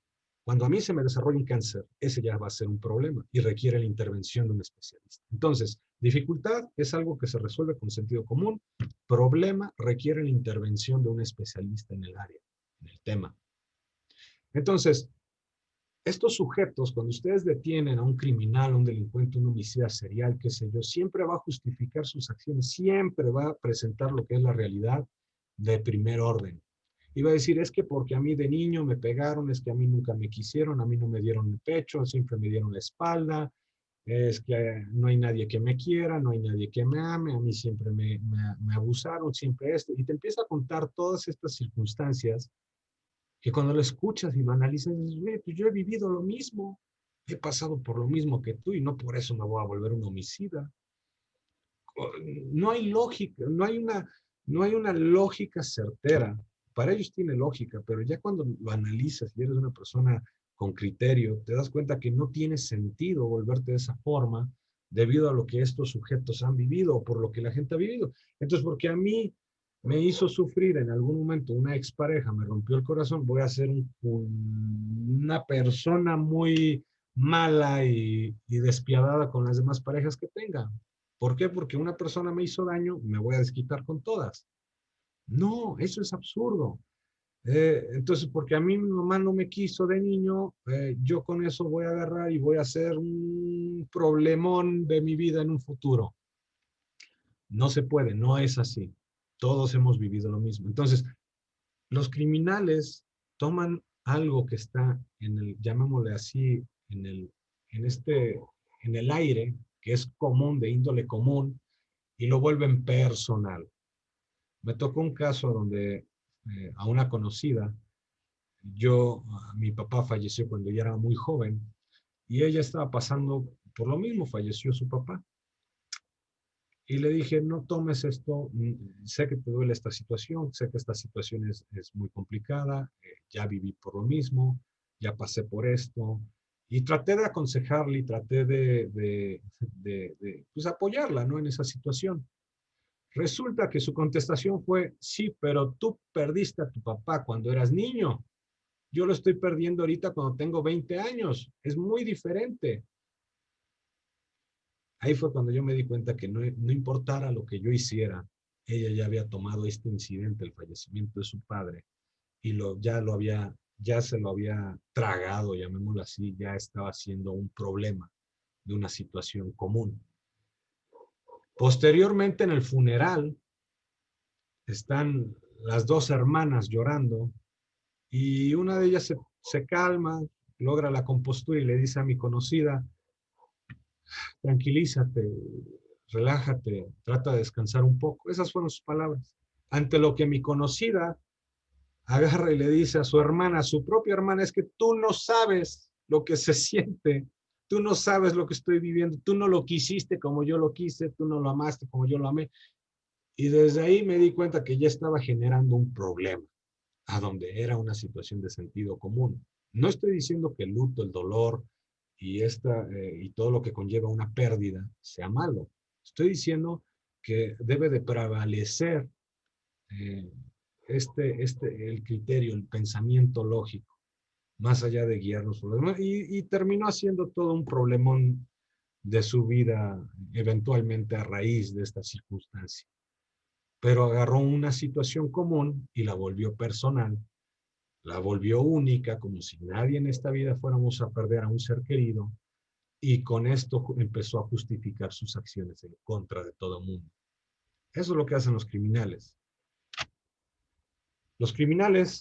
Cuando a mí se me desarrolla un cáncer, ese ya va a ser un problema y requiere la intervención de un especialista. Entonces, dificultad es algo que se resuelve con sentido común, problema requiere la intervención de un especialista en el área, en el tema. Entonces, estos sujetos, cuando ustedes detienen a un criminal, a un delincuente, un homicida serial, qué sé yo, siempre va a justificar sus acciones, siempre va a presentar lo que es la realidad de primer orden. Y va a decir, es que porque a mí de niño me pegaron, es que a mí nunca me quisieron, a mí no me dieron el pecho, siempre me dieron la espalda, es que no hay nadie que me quiera, no hay nadie que me ame, a mí siempre me abusaron, siempre esto. Y te empieza a contar todas estas circunstancias que cuando lo escuchas y lo analizas, dices, pues yo he vivido lo mismo, he pasado por lo mismo que tú y no por eso me voy a volver un homicida. No hay lógica, no hay una lógica certera. Para ellos tiene lógica, pero ya cuando lo analizas y eres una persona con criterio, te das cuenta que no tiene sentido volverte de esa forma debido a lo que estos sujetos han vivido o por lo que la gente ha vivido. Entonces, porque a mí me hizo sufrir en algún momento una expareja, me rompió el corazón, voy a ser una persona muy mala y despiadada con las demás parejas que tenga. ¿Por qué? Porque una persona me hizo daño, me voy a desquitar con todas. No, eso es absurdo. Entonces, porque a mí mi mamá no me quiso de niño, yo con eso voy a agarrar y voy a hacer un problemón de mi vida en un futuro. No se puede, no es así. Todos hemos vivido lo mismo. Entonces, los criminales toman algo que está en el, llamémosle así, en este, en el aire, que es común, de índole común, y lo vuelven personal. Me tocó un caso donde a una conocida, mi papá falleció cuando ella era muy joven, y ella estaba pasando por lo mismo, falleció su papá. Y le dije, no tomes esto, sé que te duele esta situación, sé que esta situación es muy complicada, ya viví por lo mismo, ya pasé por esto, y traté de aconsejarle y traté de pues apoyarla, ¿no? En esa situación. Resulta que su contestación fue, sí, pero tú perdiste a tu papá cuando eras niño. Yo lo estoy perdiendo ahorita cuando tengo 20 años. Es muy diferente. Ahí fue cuando yo me di cuenta que no importara lo que yo hiciera, ella ya había tomado este incidente, el fallecimiento de su padre, y ya se lo había tragado, llamémoslo así, ya estaba siendo un problema de una situación común. Posteriormente en el funeral, están las dos hermanas llorando y una de ellas se calma, logra la compostura y le dice a mi conocida, tranquilízate, relájate, trata de descansar un poco. Esas fueron sus palabras. Ante lo que mi conocida agarra y le dice a su hermana, a su propia hermana, es que tú no sabes lo que se siente, tú no sabes lo que estoy viviendo, tú no lo quisiste como yo lo quise, tú no lo amaste como yo lo amé. Y desde ahí me di cuenta que ya estaba generando un problema, a donde era una situación de sentido común. No estoy diciendo que el luto, el dolor y todo lo que conlleva una pérdida sea malo. Estoy diciendo que debe de prevalecer eh, el criterio, el pensamiento lógico, más allá de guiarnos por los demás, y terminó haciendo todo un problemón de su vida, eventualmente a raíz de esta circunstancia. Pero agarró una situación común y la volvió personal, la volvió única, como si nadie en esta vida fuéramos a perder a un ser querido, y con esto empezó a justificar sus acciones en contra de todo el mundo. Eso es lo que hacen los criminales. Los criminales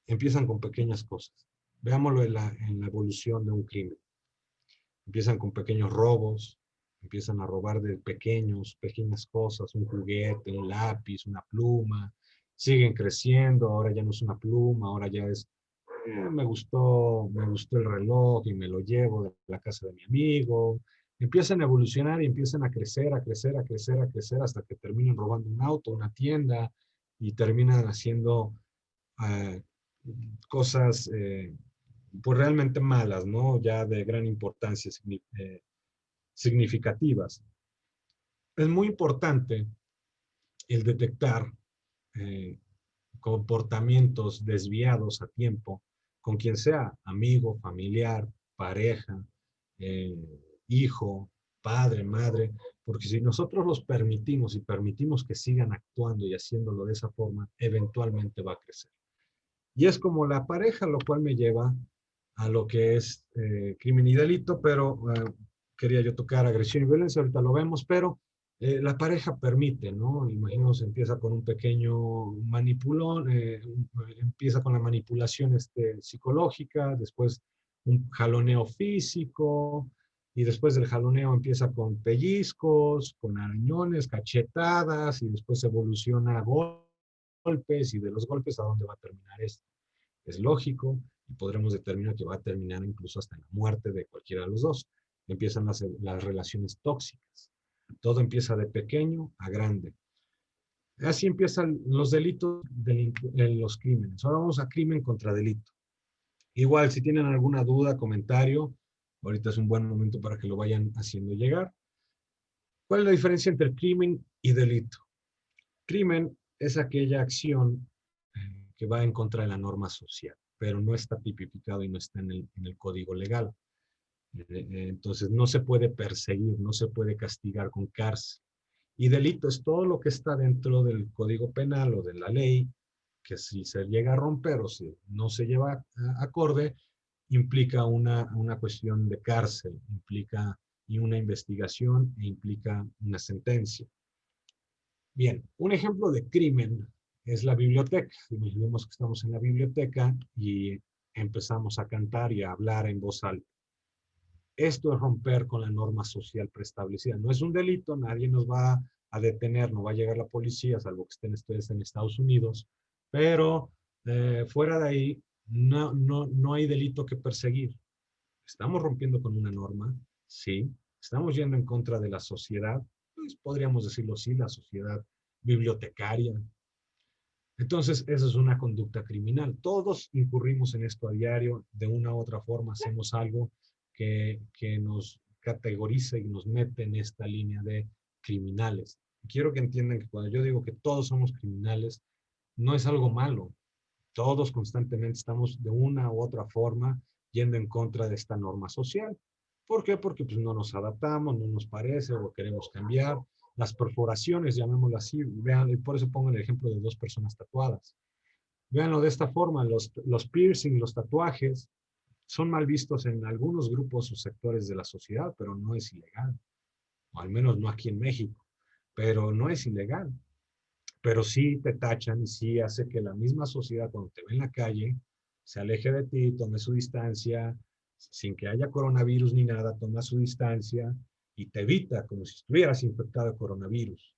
empiezan con pequeñas cosas. Veámoslo en la evolución de un crimen. Empiezan con pequeños robos, empiezan a robar de pequeñas cosas, un juguete, un lápiz, una pluma, siguen creciendo, ahora ya no es una pluma, ahora ya es, me gustó el reloj y me lo llevo de la casa de mi amigo. Empiezan a evolucionar y empiezan a crecer, a crecer, a crecer, a crecer, hasta que terminan robando un auto, una tienda, y terminan haciendo eh, cosas pues realmente malas, ¿no? Ya de gran importancia, significativas. Es muy importante el detectar eh, comportamientos desviados a tiempo con quien sea, amigo, familiar, pareja, eh, hijo, padre, madre, porque si nosotros los permitimos y permitimos que sigan actuando y haciéndolo de esa forma, eventualmente va a crecer. Y es como la pareja, lo cual me lleva a lo que es crimen y delito, pero quería yo tocar agresión y violencia, ahorita lo vemos, pero la pareja permite, ¿no? Imaginemos, empieza con un pequeño manipulón, empieza con la manipulación psicológica, después un jaloneo físico, y después del jaloneo empieza con pellizcos, con arañones, cachetadas, y después evoluciona a golpes, y de los golpes a dónde va a terminar esto. Es lógico y podremos determinar que va a terminar incluso hasta en la muerte de cualquiera de los dos. Empiezan las relaciones tóxicas. Todo empieza de pequeño a grande. Así empiezan los delitos, los crímenes. Ahora vamos a crimen contra delito. Igual, si tienen alguna duda, comentario, ahorita es un buen momento para que lo vayan haciendo llegar. ¿Cuál es la diferencia entre crimen y delito? Crimen es aquella acción que va en contra de la norma social, pero no está tipificado y no está en el código legal. Entonces no se puede perseguir, no se puede castigar con cárcel. Y delito es todo lo que está dentro del código penal o de la ley, que si se llega a romper o si no se lleva acorde, implica una cuestión de cárcel, implica y una investigación e implica una sentencia. Bien, un ejemplo de crimen es la biblioteca. Imaginemos que estamos en la biblioteca y empezamos a cantar y a hablar en voz alta. Esto es romper con la norma social preestablecida. No es un delito, nadie nos va a detener, no va a llegar la policía, salvo que estén ustedes en Estados Unidos, pero fuera de ahí no hay delito que perseguir. Estamos rompiendo con una norma, sí. Estamos yendo en contra de la sociedad, pues podríamos decirlo así, la sociedad bibliotecaria. Entonces, esa es una conducta criminal. Todos incurrimos en esto a diario, de una u otra forma hacemos algo que nos categoriza y nos mete en esta línea de criminales. Quiero que entiendan que cuando yo digo que todos somos criminales, no es algo malo. Todos constantemente estamos de una u otra forma yendo en contra de esta norma social. ¿Por qué? Porque pues, no nos adaptamos, no nos parece o queremos cambiar. Las perforaciones, llamémoslo así, vean, y por eso pongo el ejemplo de dos personas tatuadas. Véanlo de esta forma, los piercing, los tatuajes, son mal vistos en algunos grupos o sectores de la sociedad, pero no es ilegal, o al menos no aquí en México, pero no es ilegal. pero sí te tachan y sí hace que la misma sociedad cuando te ve en la calle se aleje de ti, tome su distancia, sin que haya coronavirus ni nada, toma su distancia y te evita como si estuvieras infectado de coronavirus.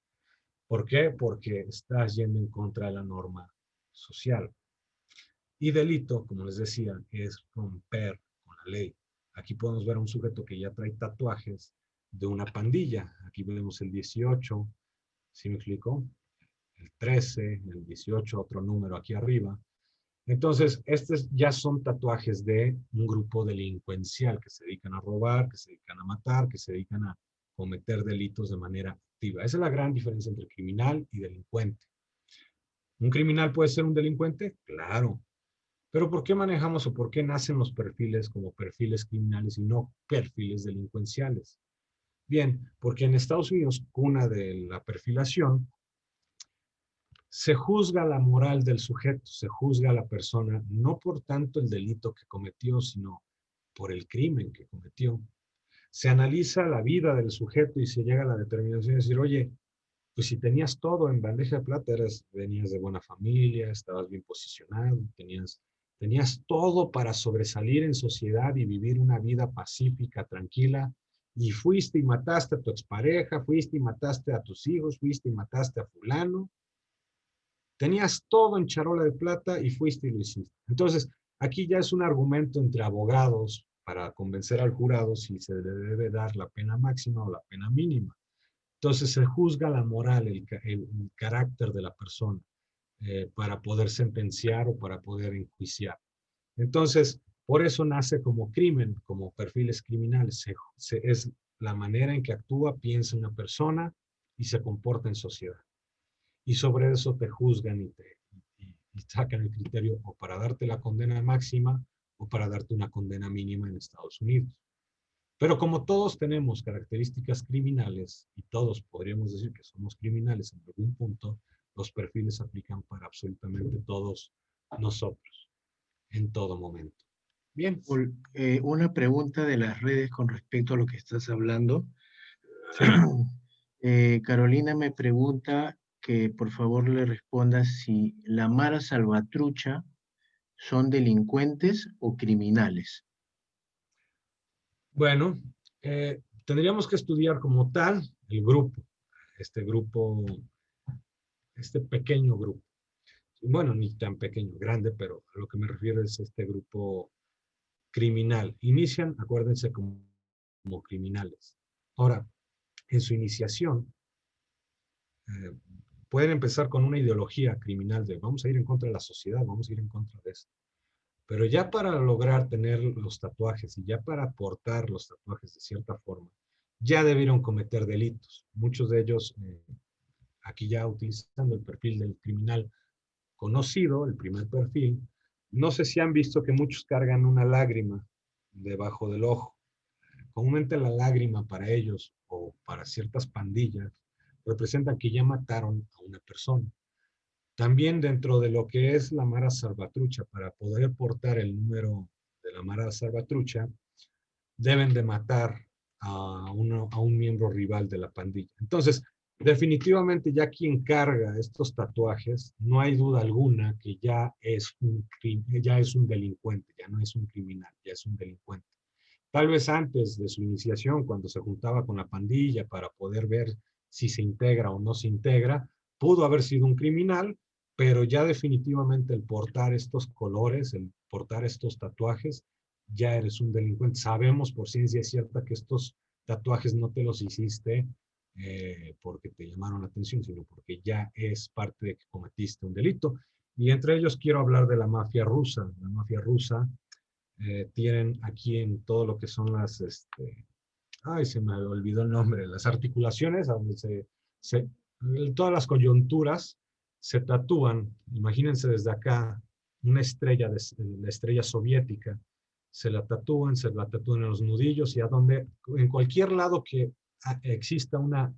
¿Por qué? Porque estás yendo en contra de la norma social. Y delito, como les decía, es romper con la ley. Aquí podemos ver a un sujeto que ya trae tatuajes de una pandilla. Aquí vemos el 18, ¿sí me explico? El 13, el 18, otro número aquí arriba. Entonces, estos ya son tatuajes de un grupo delincuencial que se dedican a robar, que se dedican a matar, que se dedican a cometer delitos de manera activa. Esa es la gran diferencia entre criminal y delincuente. ¿Un criminal puede ser un delincuente? Claro. Pero ¿por qué manejamos o por qué nacen los perfiles como perfiles criminales y no perfiles delincuenciales? Bien, porque en Estados Unidos, cuna de la perfilación, se juzga la moral del sujeto, se juzga a la persona no por tanto el delito que cometió, sino por el crimen que cometió. Se analiza la vida del sujeto y se llega a la determinación de decir, oye, pues si tenías todo en bandeja de plata, venías de buena familia, estabas bien posicionado, tenías todo para sobresalir en sociedad y vivir una vida pacífica, tranquila, y fuiste y mataste a tu expareja, fuiste y mataste a tus hijos, fuiste y mataste a fulano, tenías todo en charola de plata y fuiste y lo hiciste. Entonces, aquí ya es un argumento entre abogados para convencer al jurado si se le debe dar la pena máxima o la pena mínima. Entonces se juzga la moral, el carácter de la persona para poder sentenciar o para poder enjuiciar. Entonces, por eso nace como crimen, como perfiles criminales. Es la manera en que actúa, piensa una persona y se comporta en sociedad. Y sobre eso te juzgan y sacan el criterio o para darte la condena máxima o para darte una condena mínima en Estados Unidos. Pero como todos tenemos características criminales y todos podríamos decir que somos criminales en algún punto, los perfiles se aplican para absolutamente todos nosotros, en todo momento. Bien. Una pregunta de las redes con respecto a lo que estás hablando. Sí. Carolina me pregunta que por favor le responda si la Mara Salvatrucha son delincuentes o criminales. Bueno, tendríamos que estudiar como tal el grupo, este grupo, este pequeño grupo. Bueno, ni tan pequeño, grande, pero a lo que me refiero es este grupo criminal. Inician, acuérdense, como criminales. Ahora, en su iniciación, eh, pueden empezar con una ideología criminal de vamos a ir en contra de la sociedad, vamos a ir en contra de esto. Pero ya para lograr tener los tatuajes y ya para portar los tatuajes de cierta forma, ya debieron cometer delitos. Muchos de ellos, aquí ya utilizando el perfil del criminal conocido, el primer perfil, no sé si han visto que muchos cargan una lágrima debajo del ojo. Comúnmente la lágrima para ellos o para ciertas pandillas representa que ya mataron a una persona. También dentro de lo que es la Mara Salvatrucha, para poder portar el número de la Mara Salvatrucha, deben de matar a un miembro rival de la pandilla. Entonces, definitivamente ya quien carga estos tatuajes, no hay duda alguna que ya es un delincuente, ya no es un criminal, ya es un delincuente. Tal vez antes de su iniciación, cuando se juntaba con la pandilla para poder ver si se integra o no se integra, pudo haber sido un criminal, pero ya definitivamente el portar estos colores, el portar estos tatuajes, ya eres un delincuente. Sabemos por ciencia cierta que estos tatuajes no te los hiciste porque te llamaron la atención, sino porque ya es parte de que cometiste un delito. Y entre ellos quiero hablar de la mafia rusa. La mafia rusa tienen aquí en todo lo que son ay, se me olvidó el nombre, las articulaciones, donde todas las coyunturas se tatúan, imagínense desde acá, una estrella, la estrella soviética, se la tatúan en los nudillos y en cualquier lado que exista una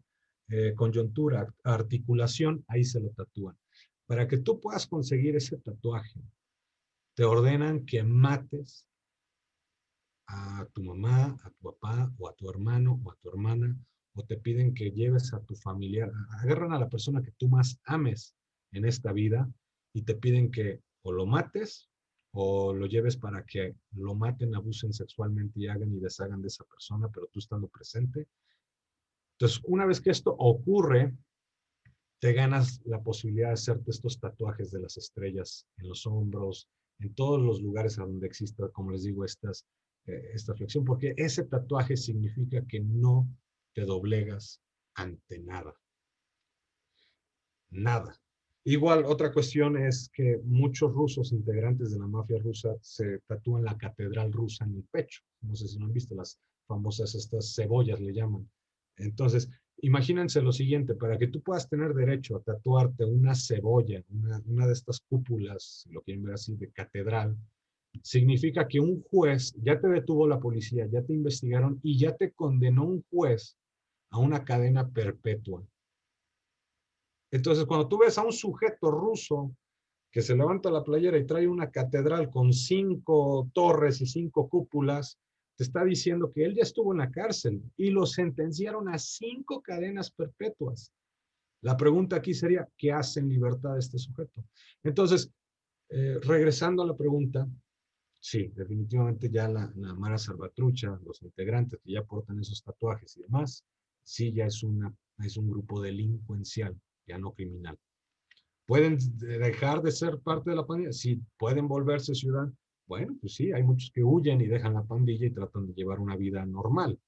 coyuntura, articulación, ahí se lo tatúan. Para que tú puedas conseguir ese tatuaje, te ordenan que mates a tu mamá, a tu papá, o a tu hermano, o a tu hermana, o te piden que lleves a tu familiar, agarran a la persona que tú más ames en esta vida y te piden que o lo mates o lo lleves para que lo maten, abusen sexualmente y hagan y deshagan de esa persona, pero tú estando presente. Entonces, una vez que esto ocurre, te ganas la posibilidad de hacerte estos tatuajes de las estrellas en los hombros, en todos los lugares a donde exista, como les digo, esta flexión, porque ese tatuaje significa que no te doblegas ante nada, nada. Igual, otra cuestión es que muchos rusos, integrantes de la mafia rusa, se tatúan la catedral rusa en el pecho. No sé si no han visto las famosas, estas cebollas le llaman. Entonces, imagínense lo siguiente, para que tú puedas tener derecho a tatuarte una cebolla, una de estas cúpulas, lo quieren ver así, de catedral, significa que un juez, ya te detuvo la policía, ya te investigaron y ya te condenó un juez a una cadena perpetua. Entonces, cuando tú ves a un sujeto ruso que se levanta la playera y trae una catedral con 5 torres y 5 cúpulas, te está diciendo que él ya estuvo en la cárcel y lo sentenciaron a 5 cadenas perpetuas. La pregunta aquí sería, ¿qué hace en libertad este sujeto? Entonces, regresando a la pregunta, sí, definitivamente ya la Mara Salvatrucha, los integrantes que ya portan esos tatuajes y demás, sí ya es un grupo delincuencial, ya no criminal. ¿Pueden dejar de ser parte de la pandilla? Sí, pueden volverse ciudadanos. Bueno, pues sí, hay muchos que huyen y dejan la pandilla y tratan de llevar una vida normal,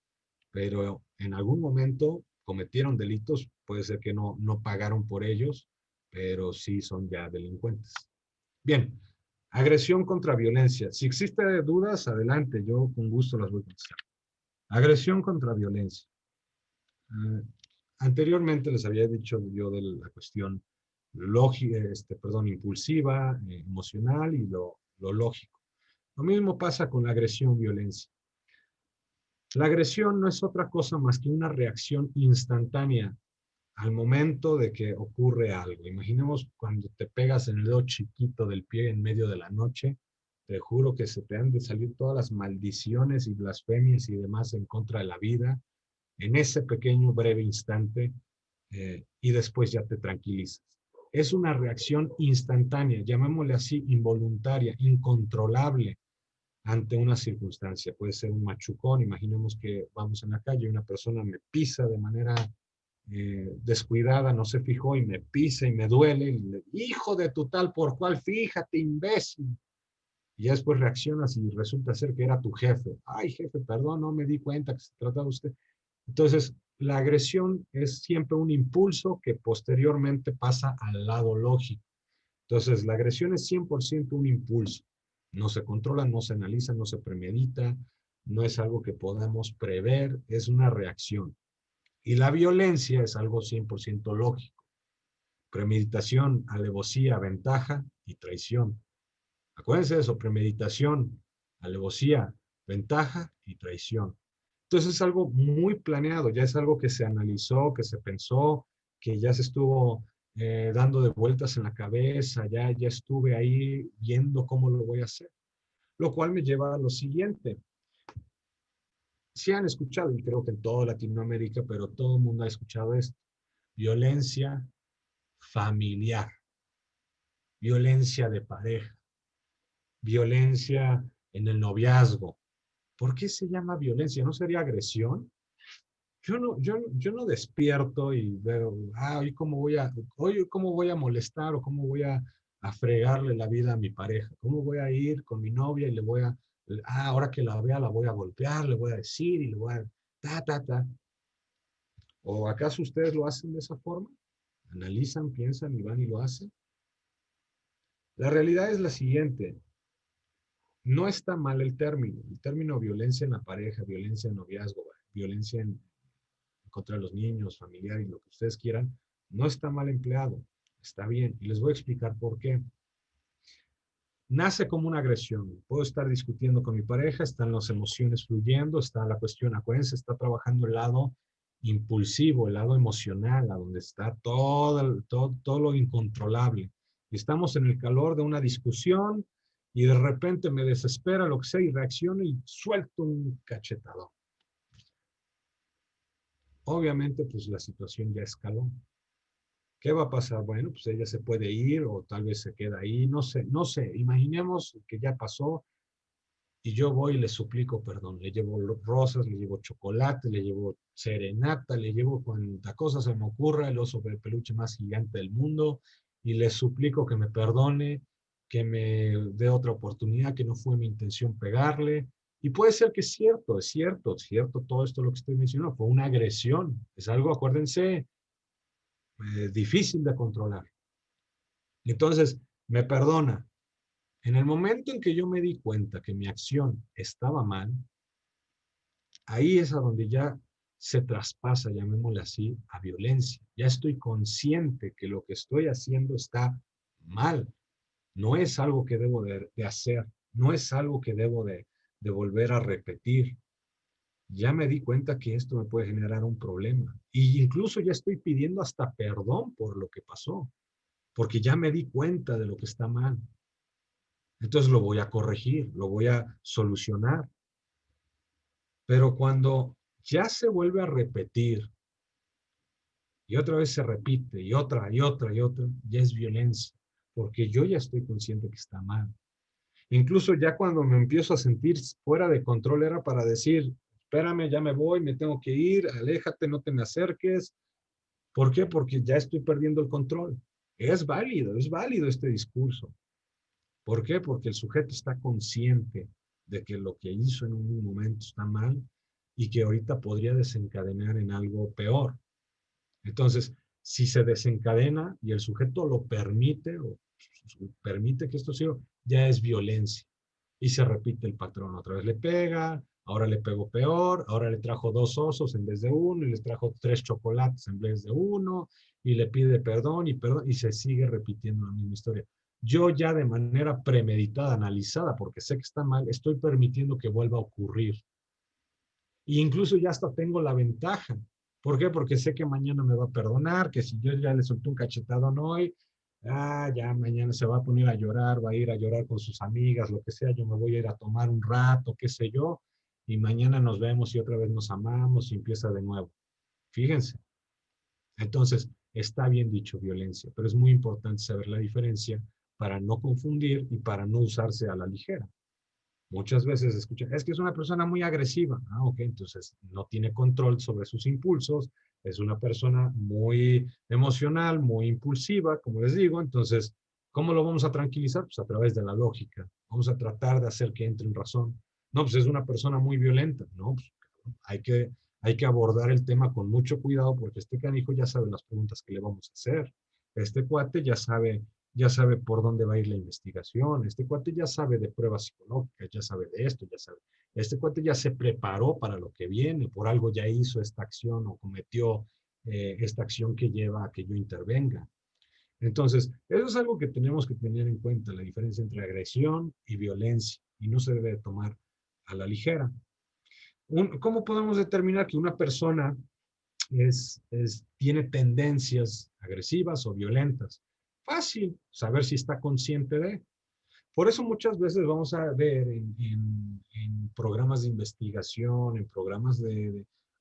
pero en algún momento cometieron delitos, puede ser que no pagaron por ellos, pero sí son ya delincuentes. Bien, agresión contra violencia. Si existen dudas, adelante, yo con gusto las voy a contestar. Agresión contra violencia. Anteriormente les había dicho yo de la cuestión impulsiva, emocional y lo lógico. Lo mismo pasa con la agresión-violencia. La agresión no es otra cosa más que una reacción instantánea al momento de que ocurre algo. Imaginemos cuando te pegas en el dedo chiquito del pie en medio de la noche, te juro que se te han de salir todas las maldiciones y blasfemias y demás en contra de la vida en ese pequeño breve instante y después ya te tranquilizas. Es una reacción instantánea, llamémosle así, involuntaria, incontrolable ante una circunstancia. Puede ser un machucón, imaginemos que vamos en la calle y una persona me pisa de manera descuidada, no se fijó y me pisa y me duele, y le, hijo de tu tal por cual, fíjate, imbécil. Y ya después reaccionas y resulta ser que era tu jefe. Ay, jefe, perdón, no me di cuenta que se trataba de usted. Entonces, la agresión es siempre un impulso que posteriormente pasa al lado lógico. Entonces, la agresión es 100% un impulso. No se controla, no se analiza, no se premedita, no es algo que podamos prever, es una reacción. Y la violencia es algo 100% lógico. Premeditación, alevosía, ventaja y traición. Acuérdense de eso, premeditación, alevosía, ventaja y traición. Entonces es algo muy planeado, ya es algo que se analizó, que se pensó, que ya se estuvo dando de vueltas en la cabeza, ya estuve ahí viendo cómo lo voy a hacer. Lo cual me lleva a lo siguiente. Si han escuchado, y creo que en toda Latinoamérica, pero todo el mundo ha escuchado esto, violencia familiar, violencia de pareja, violencia en el noviazgo. ¿Por qué se llama violencia? ¿No sería agresión? Yo no despierto y veo, hoy cómo voy a molestar o cómo voy a fregarle la vida a mi pareja, cómo voy a ir con mi novia y le voy a, ahora que la vea la voy a golpear, le voy a decir y le voy a, ta. ¿O acaso ustedes lo hacen de esa forma? ¿Analizan, piensan y van y lo hacen? La realidad es la siguiente, no está mal el término violencia en la pareja, violencia en noviazgo, violencia en contra de los niños, familiar y lo que ustedes quieran, no está mal empleado, está bien. Y les voy a explicar por qué. Nace como una agresión. Puedo estar discutiendo con mi pareja, están las emociones fluyendo, está la cuestión, acuérdense, está trabajando el lado impulsivo, el lado emocional, a donde está todo lo incontrolable. Estamos en el calor de una discusión y de repente me desespera lo que sea y reacciono y suelto un cachetadón. Obviamente, pues la situación ya escaló. ¿Qué va a pasar? Bueno, pues ella se puede ir o tal vez se queda ahí, no sé, no sé. Imaginemos que ya pasó y yo voy y le suplico perdón. Le llevo rosas, le llevo chocolate, le llevo serenata, le llevo cuanta cosa se me ocurra, el oso de peluche más gigante del mundo, y le suplico que me perdone, que me dé otra oportunidad, que no fue mi intención pegarle. Y puede ser que es cierto, todo esto lo que estoy mencionando fue una agresión. Es algo, acuérdense, difícil de controlar. Entonces, me perdona. En el momento en que yo me di cuenta que mi acción estaba mal, ahí es a donde ya se traspasa, llamémosle así, a violencia. Ya estoy consciente que lo que estoy haciendo está mal. No es algo que debo de hacer, no es algo que debo de volver a repetir. Ya me di cuenta que esto me puede generar un problema. Y incluso ya estoy pidiendo hasta perdón por lo que pasó, porque ya me di cuenta de lo que está mal. Entonces lo voy a corregir, lo voy a solucionar. Pero cuando ya se vuelve a repetir y otra vez se repite y otra y otra y otra, ya es violencia, porque yo ya estoy consciente que está mal. Incluso ya cuando me empiezo a sentir fuera de control era para decir, espérame, ya me voy, me tengo que ir, aléjate, no te me acerques. ¿Por qué? Porque ya estoy perdiendo el control. Es válido este discurso. ¿Por qué? Porque el sujeto está consciente de que lo que hizo en un momento está mal y que ahorita podría desencadenar en algo peor. Entonces, si se desencadena y el sujeto lo permite o permite que esto siga, ya es violencia. Y se repite el patrón. Otra vez le pega, ahora le pegó peor, ahora le trajo 2 osos en vez de uno, y les trajo 3 chocolates en vez de uno, y le pide perdón y perdón, y se sigue repitiendo la misma historia. Yo ya de manera premeditada, analizada, porque sé que está mal, estoy permitiendo que vuelva a ocurrir. E incluso ya hasta tengo la ventaja. ¿Por qué? Porque sé que mañana me va a perdonar, que si yo ya le solté un cachetadón hoy, ya mañana se va a poner a llorar, va a ir a llorar con sus amigas, lo que sea, yo me voy a ir a tomar un rato, qué sé yo, y mañana nos vemos y otra vez nos amamos y empieza de nuevo. Fíjense. Entonces, está bien dicho violencia, pero es muy importante saber la diferencia para no confundir y para no usarse a la ligera. Muchas veces escuchan, es que es una persona muy agresiva. Ah, ok, entonces no tiene control sobre sus impulsos, es una persona muy emocional, muy impulsiva, como les digo. Entonces, ¿cómo lo vamos a tranquilizar? Pues a través de la lógica. Vamos a tratar de hacer que entre en razón. No, pues es una persona muy violenta. No, pues hay que, hay que abordar el tema con mucho cuidado porque este canijo ya sabe las preguntas que le vamos a hacer. Este cuate ya sabe por dónde va a ir la investigación, este cuate ya sabe de pruebas psicológicas, ya sabe de esto, ya sabe. Este cuate ya se preparó para lo que viene, por algo ya hizo esta acción o cometió esta acción que lleva a que yo intervenga. Entonces, eso es algo que tenemos que tener en cuenta, la diferencia entre agresión y violencia, y no se debe tomar a la ligera. ¿Cómo podemos determinar que una persona tiene tendencias agresivas o violentas? Fácil, saber si está consciente de. Por eso muchas veces vamos a ver en programas de investigación, en programas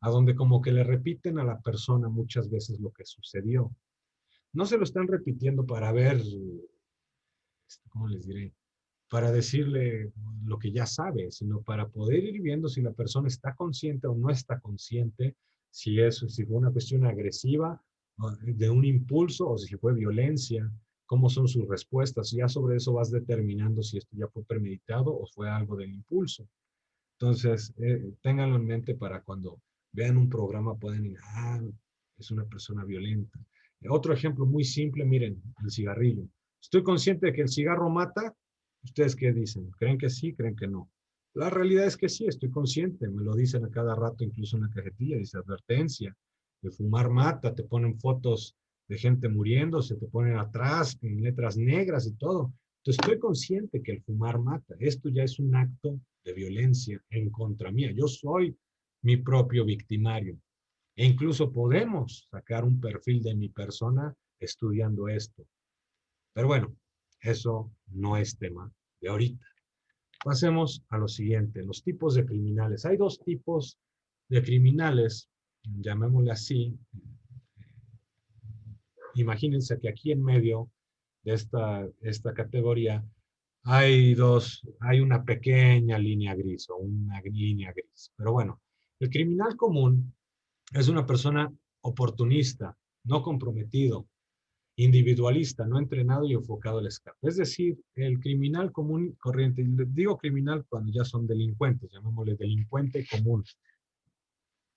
a donde como que le repiten a la persona muchas veces lo que sucedió. No se lo están repitiendo para ver, ¿cómo les diré? Para decirle lo que ya sabe, sino para poder ir viendo si la persona está consciente o no está consciente, si fue una cuestión agresiva, de un impulso o si fue violencia, cómo son sus respuestas. Ya sobre eso vas determinando si esto ya fue premeditado o fue algo del impulso. Entonces, ténganlo en mente para cuando vean un programa pueden ir, es una persona violenta. Otro ejemplo muy simple, miren, el cigarrillo. Estoy consciente de que el cigarro mata. ¿Ustedes qué dicen? ¿Creen que sí? ¿Creen que no? La realidad es que sí, estoy consciente. Me lo dicen a cada rato, incluso en la cajetilla, dice advertencia. El fumar mata, te ponen fotos de gente muriéndose, te ponen atrás en letras negras y todo. Entonces, estoy consciente que el fumar mata. Esto ya es un acto de violencia en contra mía. Yo soy mi propio victimario. E incluso podemos sacar un perfil de mi persona estudiando esto. Pero bueno, eso no es tema de ahorita. Pasemos a lo siguiente, los tipos de criminales. Hay 2 tipos de criminales, llamémosle así, Imagínense que aquí en medio de esta categoría hay una pequeña línea gris o una línea gris. Pero bueno, el criminal común es una persona oportunista, no comprometido, individualista, no entrenado y enfocado al escape. Es decir, el criminal común y corriente, digo criminal cuando ya son delincuentes, llamémosle delincuente común,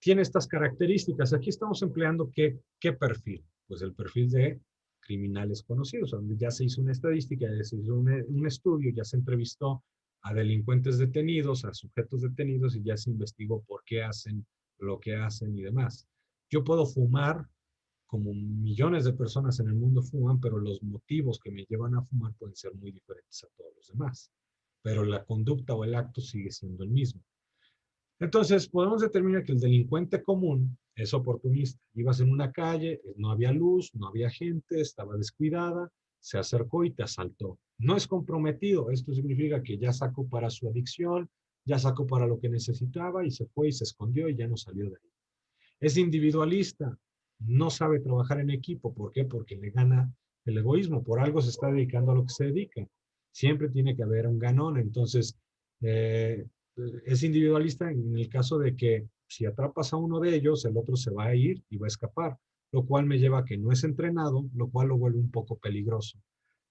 tiene estas características. Aquí estamos empleando qué perfil. Pues el perfil de criminales conocidos, donde ya se hizo una estadística, ya se hizo un estudio, ya se entrevistó a delincuentes detenidos, a sujetos detenidos y ya se investigó por qué hacen lo que hacen y demás. Yo puedo fumar como millones de personas en el mundo fuman, pero los motivos que me llevan a fumar pueden ser muy diferentes a todos los demás. Pero la conducta o el acto sigue siendo el mismo. Entonces, podemos determinar que el delincuente común es oportunista. Ibas en una calle, no había luz, no había gente, estaba descuidada, se acercó y te asaltó. No es comprometido. Esto significa que ya sacó para su adicción, ya sacó para lo que necesitaba y se fue y se escondió y ya no salió de ahí. Es individualista, no sabe trabajar en equipo. ¿Por qué? Porque le gana el egoísmo. Por algo se está dedicando a lo que se dedica. Siempre tiene que haber un ganón. Entonces, eh, es individualista en el caso de que si atrapas a uno de ellos, el otro se va a ir y va a escapar, lo cual me lleva a que no es entrenado, lo cual lo vuelve un poco peligroso.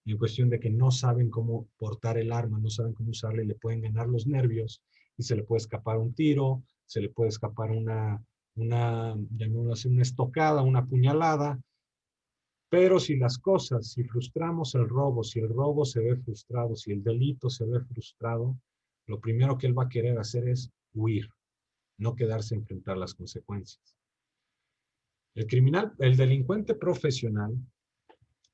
En cuestión de que no saben cómo portar el arma, no saben cómo usarla y le pueden ganar los nervios y se le puede escapar un tiro, se le puede escapar llamémoslo así, una estocada, una puñalada. Pero si las cosas, si frustramos el robo, si el robo se ve frustrado, si el delito se ve frustrado, lo primero que él va a querer hacer es huir, no quedarse a enfrentar las consecuencias. El criminal, el delincuente profesional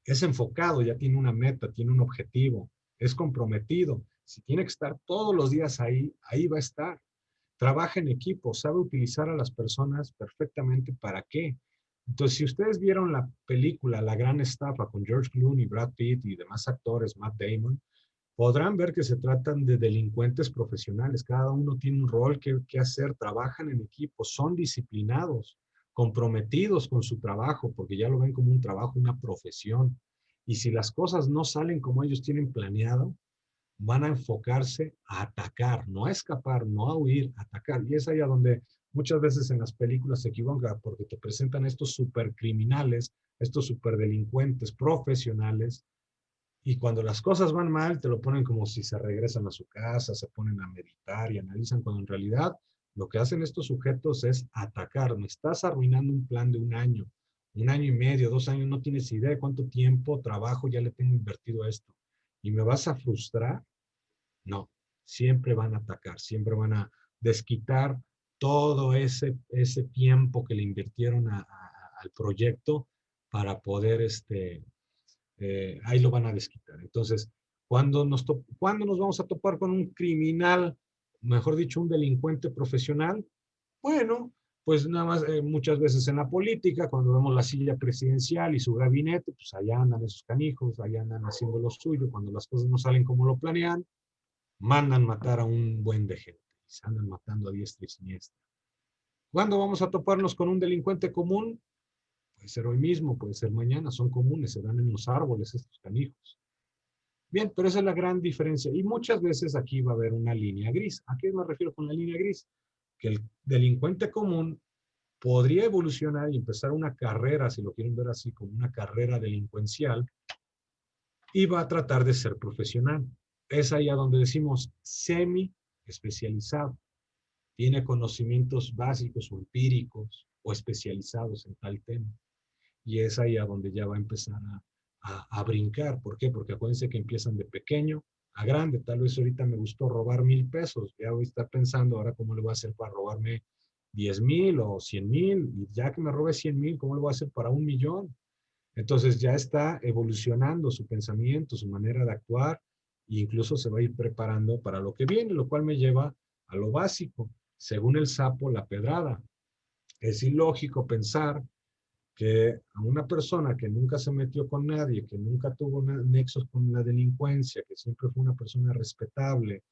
es enfocado, ya tiene una meta, tiene un objetivo, es comprometido. Si tiene que estar todos los días ahí, ahí va a estar. Trabaja en equipo, sabe utilizar a las personas perfectamente para qué. Entonces, si ustedes vieron la película La Gran Estafa con George Clooney, Brad Pitt y demás actores, Matt Damon, podrán ver que se tratan de delincuentes profesionales. Cada uno tiene un rol que hacer, trabajan en equipo, son disciplinados, comprometidos con su trabajo, porque ya lo ven como un trabajo, una profesión. Y si las cosas no salen como ellos tienen planeado, van a enfocarse a atacar, no a escapar, no a huir, a atacar. Y es ahí a donde muchas veces en las películas se equivocan porque te presentan estos supercriminales, estos superdelincuentes profesionales, y cuando las cosas van mal, te lo ponen como si se regresan a su casa, se ponen a meditar y analizan, cuando en realidad lo que hacen estos sujetos es atacar. Me estás arruinando un plan de un año y medio, 2 años, no tienes idea de cuánto tiempo, trabajo ya le tengo invertido a esto. ¿Y me vas a frustrar? No, siempre van a atacar, siempre van a desquitar todo ese tiempo que le invirtieron al proyecto para poder, ahí lo van a desquitar. Entonces, ¿cuándo nos vamos a topar con un criminal, mejor dicho, un delincuente profesional? Bueno, pues nada más muchas veces en la política, cuando vemos la silla presidencial y su gabinete, pues allá andan esos canijos, allá andan haciendo lo suyo, cuando las cosas no salen como lo planean, mandan matar a un buen de gente, se andan matando a diestra y siniestra. ¿Cuándo vamos a toparnos con un delincuente común? Puede ser hoy mismo, puede ser mañana, son comunes, se dan en los árboles estos canijos. Bien, pero esa es la gran diferencia. Y muchas veces aquí va a haber una línea gris. ¿A qué me refiero con la línea gris? Que el delincuente común podría evolucionar y empezar una carrera, si lo quieren ver así, como una carrera delincuencial, y va a tratar de ser profesional. Es ahí a donde decimos semi especializado. Tiene conocimientos básicos o empíricos o especializados en tal tema. Y es ahí a donde ya va a empezar a brincar. ¿Por qué? Porque acuérdense que empiezan de pequeño a grande. Tal vez ahorita me gustó robar 1,000 pesos. Ya voy a estar pensando ahora cómo le voy a hacer para robarme 10,000 o 100,000. Y ya que me robe 100,000, ¿cómo le voy a hacer para 1,000,000? Entonces ya está evolucionando su pensamiento, su manera de actuar, e incluso se va a ir preparando para lo que viene, lo cual me lleva a lo básico. Según el sapo, la pedrada. Es ilógico pensar que a una persona que nunca se metió con nadie, que nunca tuvo nexos con la delincuencia, que siempre fue una persona respetable,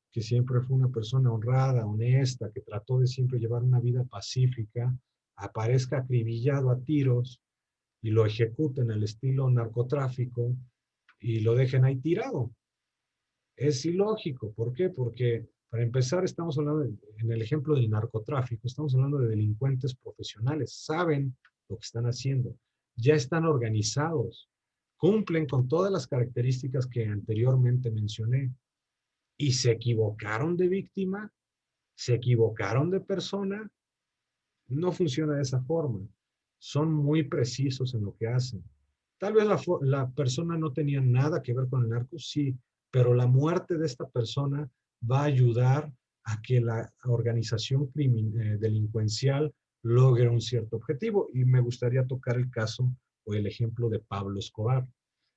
que siempre fue una persona honrada, honesta, que trató de siempre llevar una vida pacífica, aparezca acribillado a tiros y lo ejecuten al estilo narcotráfico y lo dejen ahí tirado. Es ilógico. ¿Por qué? Porque para empezar estamos hablando, en el ejemplo del narcotráfico, estamos hablando de delincuentes profesionales, saben lo que están haciendo, ya están organizados, cumplen con todas las características que anteriormente mencioné y se equivocaron de víctima, se equivocaron de persona. No funciona de esa forma. Son muy precisos en lo que hacen. Tal vez la persona no tenía nada que ver con el narco, sí, pero la muerte de esta persona va a ayudar a que la organización delincuencial logre un cierto objetivo. Y me gustaría tocar el caso o el ejemplo de Pablo Escobar.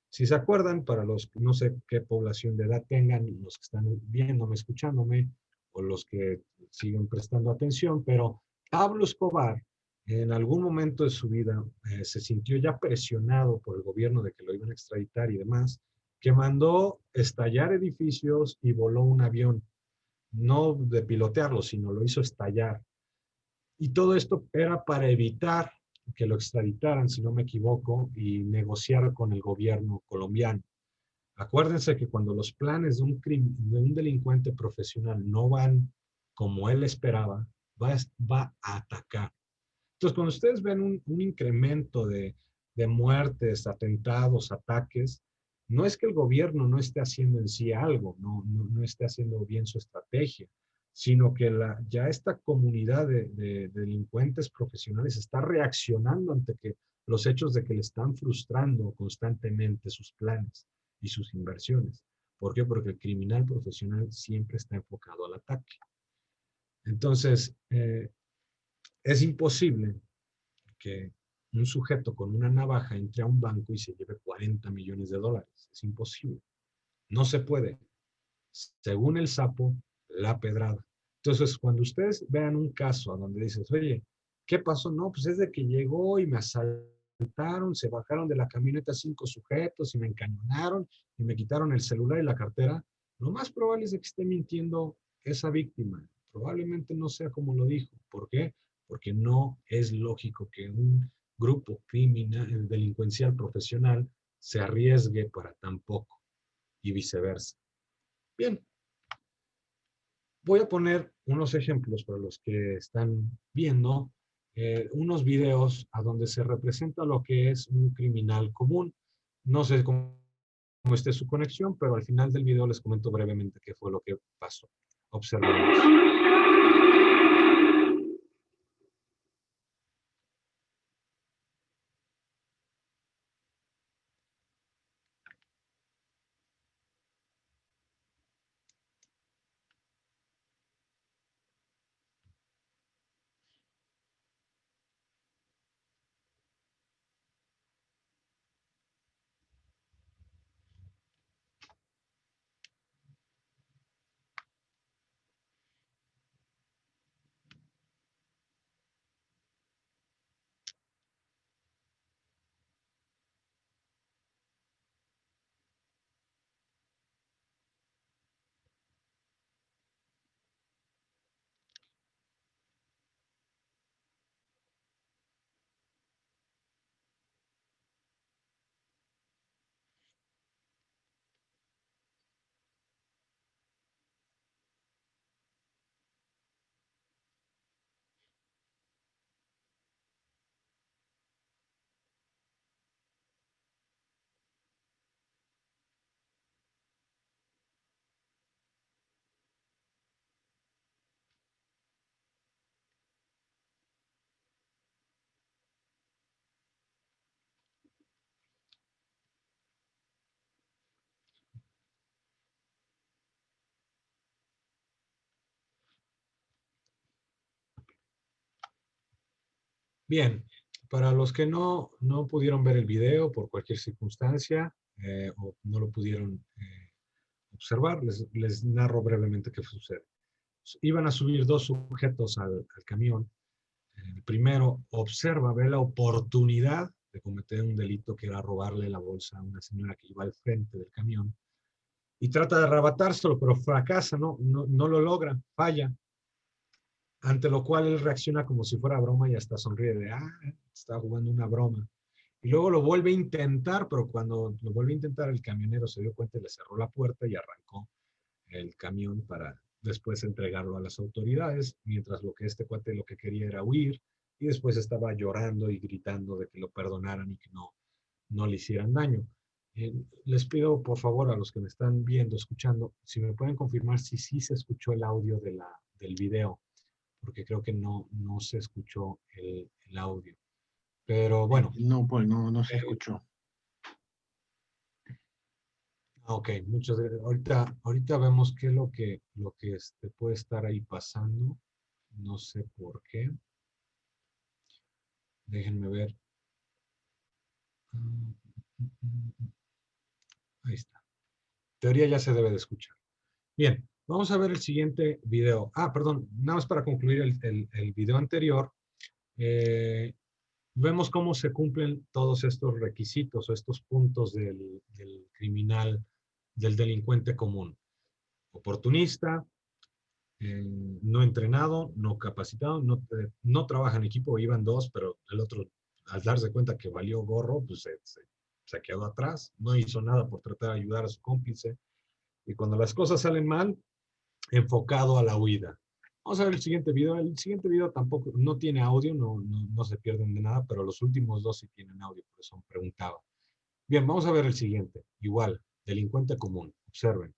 Si se acuerdan, para los, no sé qué población de edad tengan, los que están viéndome, escuchándome, o los que siguen prestando atención, pero Pablo Escobar en algún momento de su vida se sintió ya presionado por el gobierno de que lo iban a extraditar y demás, que mandó estallar edificios y voló un avión, no de pilotearlo, sino lo hizo estallar. Y todo esto era para evitar que lo extraditaran, si no me equivoco, y negociar con el gobierno colombiano. Acuérdense que cuando los planes de un delincuente profesional no van como él esperaba, va a atacar. Entonces, cuando ustedes ven un incremento de muertes, atentados, ataques, no es que el gobierno no esté haciendo en sí algo, no esté haciendo bien su estrategia, sino que ya esta comunidad de delincuentes profesionales está reaccionando ante los hechos de que le están frustrando constantemente sus planes y sus inversiones. ¿Por qué? Porque el criminal profesional siempre está enfocado al ataque. Entonces, es imposible que un sujeto con una navaja entre a un banco y se lleve 40 millones de dólares. Es imposible. No se puede. Según el sapo, la pedrada. Entonces, cuando ustedes vean un caso a donde dices, oye, ¿qué pasó? No, pues es de que llegó y me asaltaron, se bajaron de la camioneta 5 sujetos y me encañonaron y me quitaron el celular y la cartera. Lo más probable es de que esté mintiendo esa víctima. Probablemente no sea como lo dijo. ¿Por qué? Porque no es lógico que un grupo criminal, delincuencial profesional se arriesgue para tan poco y viceversa. Bien, voy a poner unos ejemplos para los que están viendo, unos videos a donde se representa lo que es un criminal común. No sé cómo esté su conexión, pero al final del video les comento brevemente qué fue lo que pasó. Observemos. Bien, para los que no pudieron ver el video por cualquier circunstancia o no lo pudieron observar, les narro brevemente qué sucede. Iban a subir dos sujetos al camión. El primero observa, ve la oportunidad de cometer un delito que era robarle la bolsa a una señora que iba al frente del camión y trata de arrebatárselo, pero fracasa, no lo logra, falla, ante lo cual él reacciona como si fuera broma y hasta sonríe de, está jugando una broma. Y luego lo vuelve a intentar, pero cuando lo vuelve a intentar, el camionero se dio cuenta y le cerró la puerta y arrancó el camión para después entregarlo a las autoridades, mientras lo que este cuate lo que quería era huir y después estaba llorando y gritando de que lo perdonaran y que no le hicieran daño. Les pido por favor a los que me están viendo, escuchando, si me pueden confirmar si sí se escuchó el audio del video, porque creo que no se escuchó el audio. Pero bueno, No, pues no se eh, escuchó. ok, muchas gracias. Ahorita vemos qué es lo que puede estar ahí pasando. No sé por qué. Déjenme ver. Ahí está. Teoría ya se debe de escuchar. Bien, vamos a ver el siguiente video. Perdón, nada más para concluir el video anterior. eh, Vemos cómo se cumplen todos estos requisitos o estos puntos del criminal, del delincuente común. Oportunista, no entrenado, no capacitado, no trabaja en equipo, iban dos, pero el otro, al darse cuenta que valió gorro, pues se quedó atrás, no hizo nada por tratar de ayudar a su cómplice. Y cuando las cosas salen mal, enfocado a la huida. Vamos a ver el siguiente video. El siguiente video tampoco, no tiene audio, no se pierden de nada, pero los últimos dos sí tienen audio, por eso me preguntaba. Bien, vamos a ver el siguiente. Igual, delincuente común. Observen.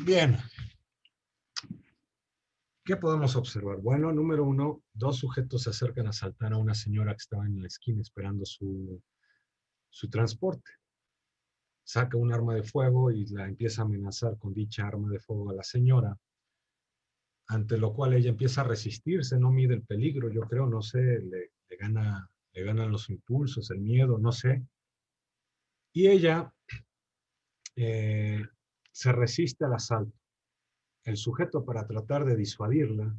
Bien, ¿qué podemos observar? Bueno, número uno, dos sujetos se acercan a asaltar a una señora que estaba en la esquina esperando su transporte. Saca un arma de fuego y la empieza a amenazar con dicha arma de fuego a la señora, ante lo cual ella empieza a resistirse, no mide el peligro, yo creo, no sé, le ganan los impulsos, el miedo, no sé. Y ella eh, se resiste al asalto. El sujeto, para tratar de disuadirla,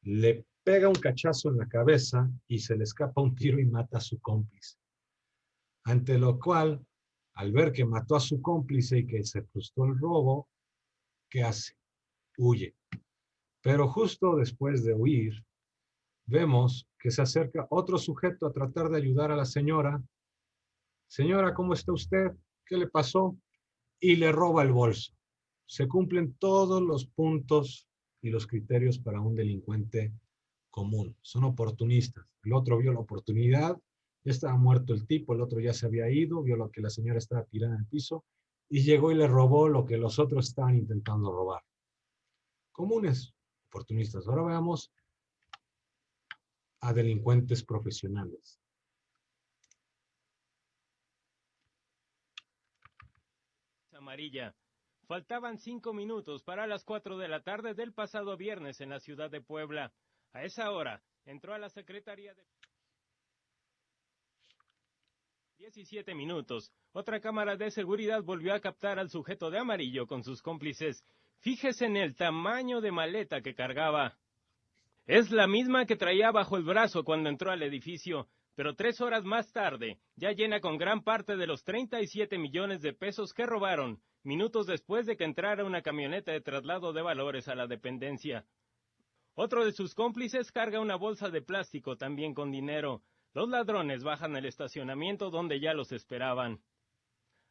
le pega un cachazo en la cabeza y se le escapa un tiro y mata a su cómplice. Ante lo cual, al ver que mató a su cómplice y que se frustró el robo, ¿qué hace? Huye. Pero justo después de huir, vemos que se acerca otro sujeto a tratar de ayudar a la señora. Señora, ¿cómo está usted? ¿Qué le pasó? Y le roba el bolso. Se cumplen todos los puntos y los criterios para un delincuente común. Son oportunistas. El otro vio la oportunidad, ya estaba muerto el tipo, el otro ya se había ido, vio lo que la señora estaba tirada en el piso y llegó y le robó lo que los otros estaban intentando robar. Comunes, oportunistas. Ahora veamos a delincuentes profesionales. Amarilla. Faltaban 5 minutos para las 4 de la tarde del pasado viernes en la ciudad de Puebla. A esa hora, entró a la Secretaría de 17 minutos. Otra cámara de seguridad volvió a captar al sujeto de amarillo con sus cómplices. Fíjese en el tamaño de maleta que cargaba. Es la misma que traía bajo el brazo cuando entró al edificio, pero 3 horas más tarde, ya llena con gran parte de los 37 millones de pesos que robaron, minutos después de que entrara una camioneta de traslado de valores a la dependencia. Otro de sus cómplices carga una bolsa de plástico también con dinero. Los ladrones bajan al estacionamiento donde ya los esperaban.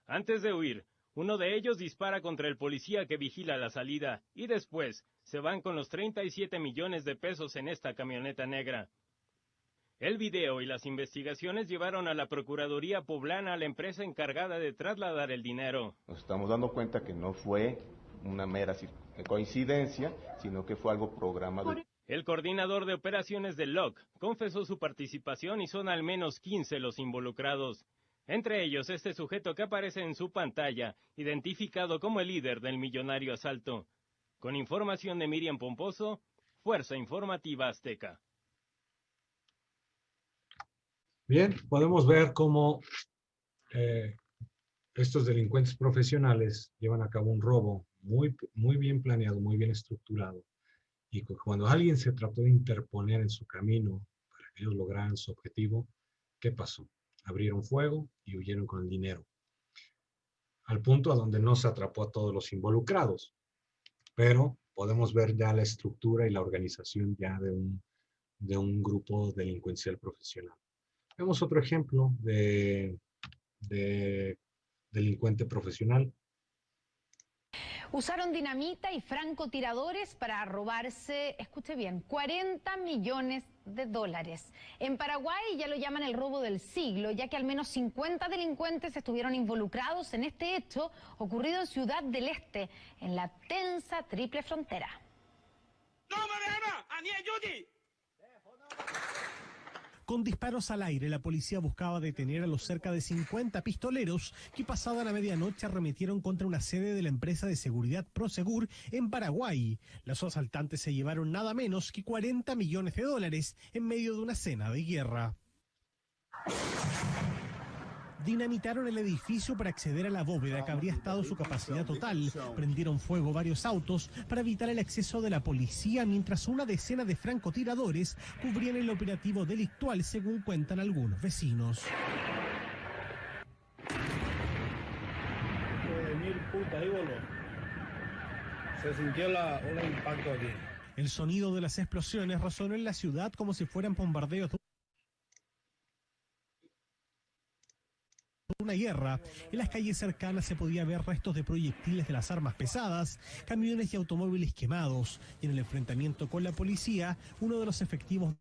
Antes de huir, uno de ellos dispara contra el policía que vigila la salida y después se van con los 37 millones de pesos en esta camioneta negra. El video y las investigaciones llevaron a la Procuraduría Poblana a la empresa encargada de trasladar el dinero. Nos estamos dando cuenta que no fue una mera coincidencia, sino que fue algo programado. El coordinador de operaciones del LOC confesó su participación y son al menos 15 los involucrados. Entre ellos, este sujeto que aparece en su pantalla, identificado como el líder del millonario asalto. Con información de Miriam Pomposo, Fuerza Informativa Azteca. Bien, podemos ver cómo estos delincuentes profesionales llevan a cabo un robo muy bien planeado, muy bien estructurado. Y cuando alguien se trató de interponer en su camino para que ellos lograran su objetivo, ¿qué pasó? Abrieron fuego y huyeron con el dinero. Al punto a donde no se atrapó a todos los involucrados. Pero podemos ver ya la estructura y la organización ya de un grupo delincuencial profesional. Vemos otro ejemplo de delincuente profesional. Usaron dinamita y francotiradores para robarse, escuche bien, 40 millones de dólares. En Paraguay ya lo llaman el robo del siglo, ya que al menos 50 delincuentes estuvieron involucrados en este hecho ocurrido en Ciudad del Este, en la tensa triple frontera. Con disparos al aire, la policía buscaba detener a los cerca de 50 pistoleros que pasada la medianoche arremetieron contra una sede de la empresa de seguridad Prosegur en Paraguay. Los asaltantes se llevaron nada menos que 40 millones de dólares en medio de una cena de guerra. Dinamitaron el edificio para acceder a la bóveda que habría estado su capacidad total. Prendieron fuego varios autos para evitar el acceso de la policía, mientras una decena de francotiradores cubrían el operativo delictual, según cuentan algunos vecinos. Se sintió un impacto aquí. El sonido de las explosiones resonó en la ciudad como si fueran bombardeos de una guerra. En las calles cercanas se podía ver restos de proyectiles de las armas pesadas, camiones y automóviles quemados, y en el enfrentamiento con la policía, uno de los efectivos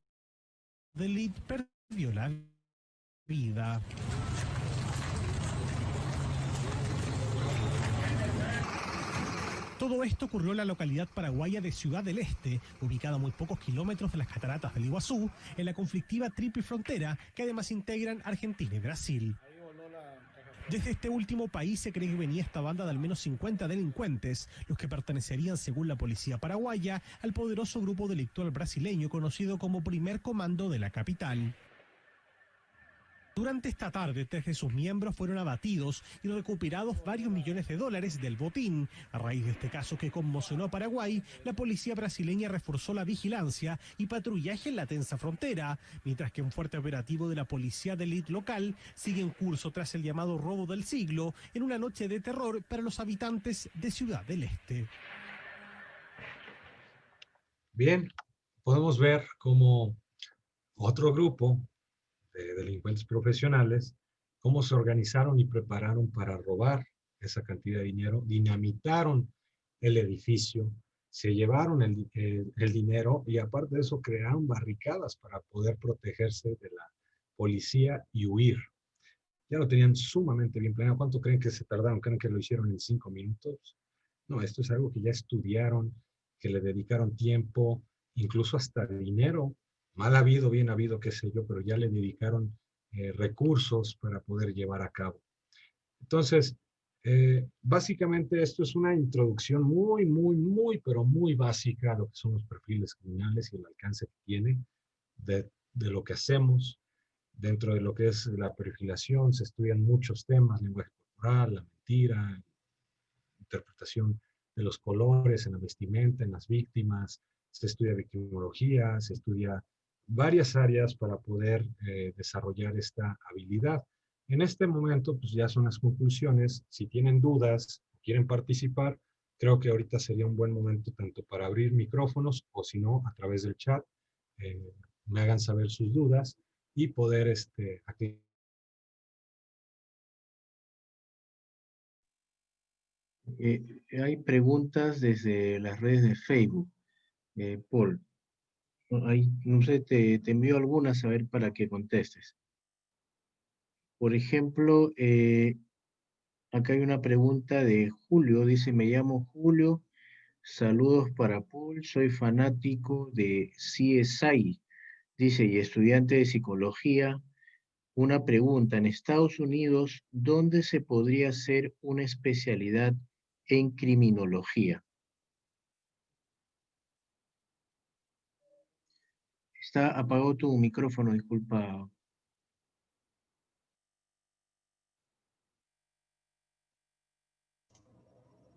de élite perdió la vida. Todo esto ocurrió en la localidad paraguaya de Ciudad del Este, ubicada a muy pocos kilómetros de las cataratas del Iguazú, en la conflictiva triple frontera que además integran Argentina y Brasil. Desde este último país se cree que venía esta banda de al menos 50 delincuentes, los que pertenecerían, según la policía paraguaya, al poderoso grupo delictual brasileño conocido como Primer Comando de la capital. Durante esta tarde, 3 de sus miembros fueron abatidos y recuperados varios millones de dólares del botín. A raíz de este caso que conmocionó a Paraguay, la policía brasileña reforzó la vigilancia y patrullaje en la tensa frontera, mientras que un fuerte operativo de la policía de élite local sigue en curso tras el llamado robo del siglo, en una noche de terror para los habitantes de Ciudad del Este. Bien, podemos ver cómo otro grupo de delincuentes profesionales, cómo se organizaron y prepararon para robar esa cantidad de dinero, dinamitaron el edificio, se llevaron el dinero y aparte de eso crearon barricadas para poder protegerse de la policía y huir. Ya lo tenían sumamente bien planeado. ¿Cuánto creen que se tardaron? ¿Creen que lo hicieron en 5 minutos? No, esto es algo que ya estudiaron, que le dedicaron tiempo, incluso hasta dinero. Mal habido, bien habido, qué sé yo, pero ya le dedicaron recursos para poder llevar a cabo. Entonces, básicamente esto es una introducción pero muy básica a lo que son los perfiles criminales y el alcance que tiene de lo que hacemos. Dentro de lo que es la perfilación se estudian muchos temas, lenguaje corporal, la mentira, interpretación de los colores en la vestimenta, en las víctimas, se estudia victimología, se estudia varias áreas para poder desarrollar esta habilidad. En este momento, pues ya son las conclusiones. Si tienen dudas, quieren participar, creo que ahorita sería un buen momento tanto para abrir micrófonos o si no, a través del chat, me hagan saber sus dudas y poder hay preguntas desde las redes de Facebook. Paul, no sé, te envío algunas a ver para que contestes. Por ejemplo, Acá hay una pregunta de Julio, dice, me llamo Julio, saludos para Paul, soy fanático de CSI, dice, y estudiante de psicología. Una pregunta, en Estados Unidos, ¿dónde se podría hacer una especialidad en criminología? Está apagado tu micrófono, disculpa.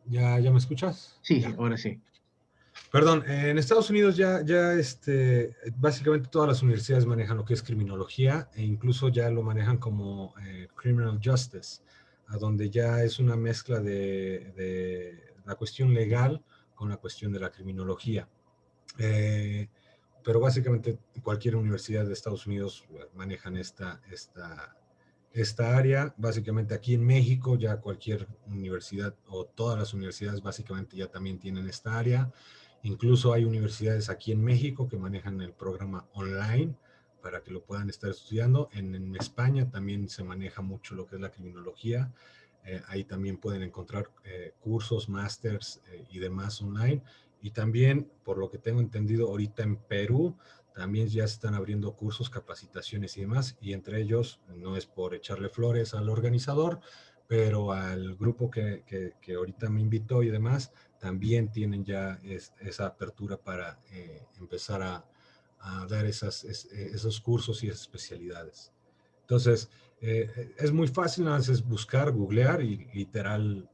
¿Ya me escuchas? Sí, Ya. ahora sí. Perdón, en Estados Unidos básicamente todas las universidades manejan lo que es criminología e incluso ya lo manejan como criminal justice, a donde ya es una mezcla de la cuestión legal con la cuestión de la criminología. Pero básicamente cualquier universidad de Estados Unidos manejan esta área. Básicamente aquí en México ya cualquier universidad o todas las universidades básicamente ya también tienen esta área. Incluso hay universidades aquí en México que manejan el programa online para que lo puedan estar estudiando. En España también se maneja mucho lo que es la criminología. Ahí también pueden encontrar cursos, másters y demás online. Y también, por lo que tengo entendido, ahorita en Perú también ya se están abriendo cursos, capacitaciones y demás. Y entre ellos, no es por echarle flores al organizador, pero al grupo que ahorita me invitó y demás, también tienen ya esa apertura para empezar a dar esos cursos y esas especialidades. Entonces, es muy fácil, nada más es buscar, googlear y literal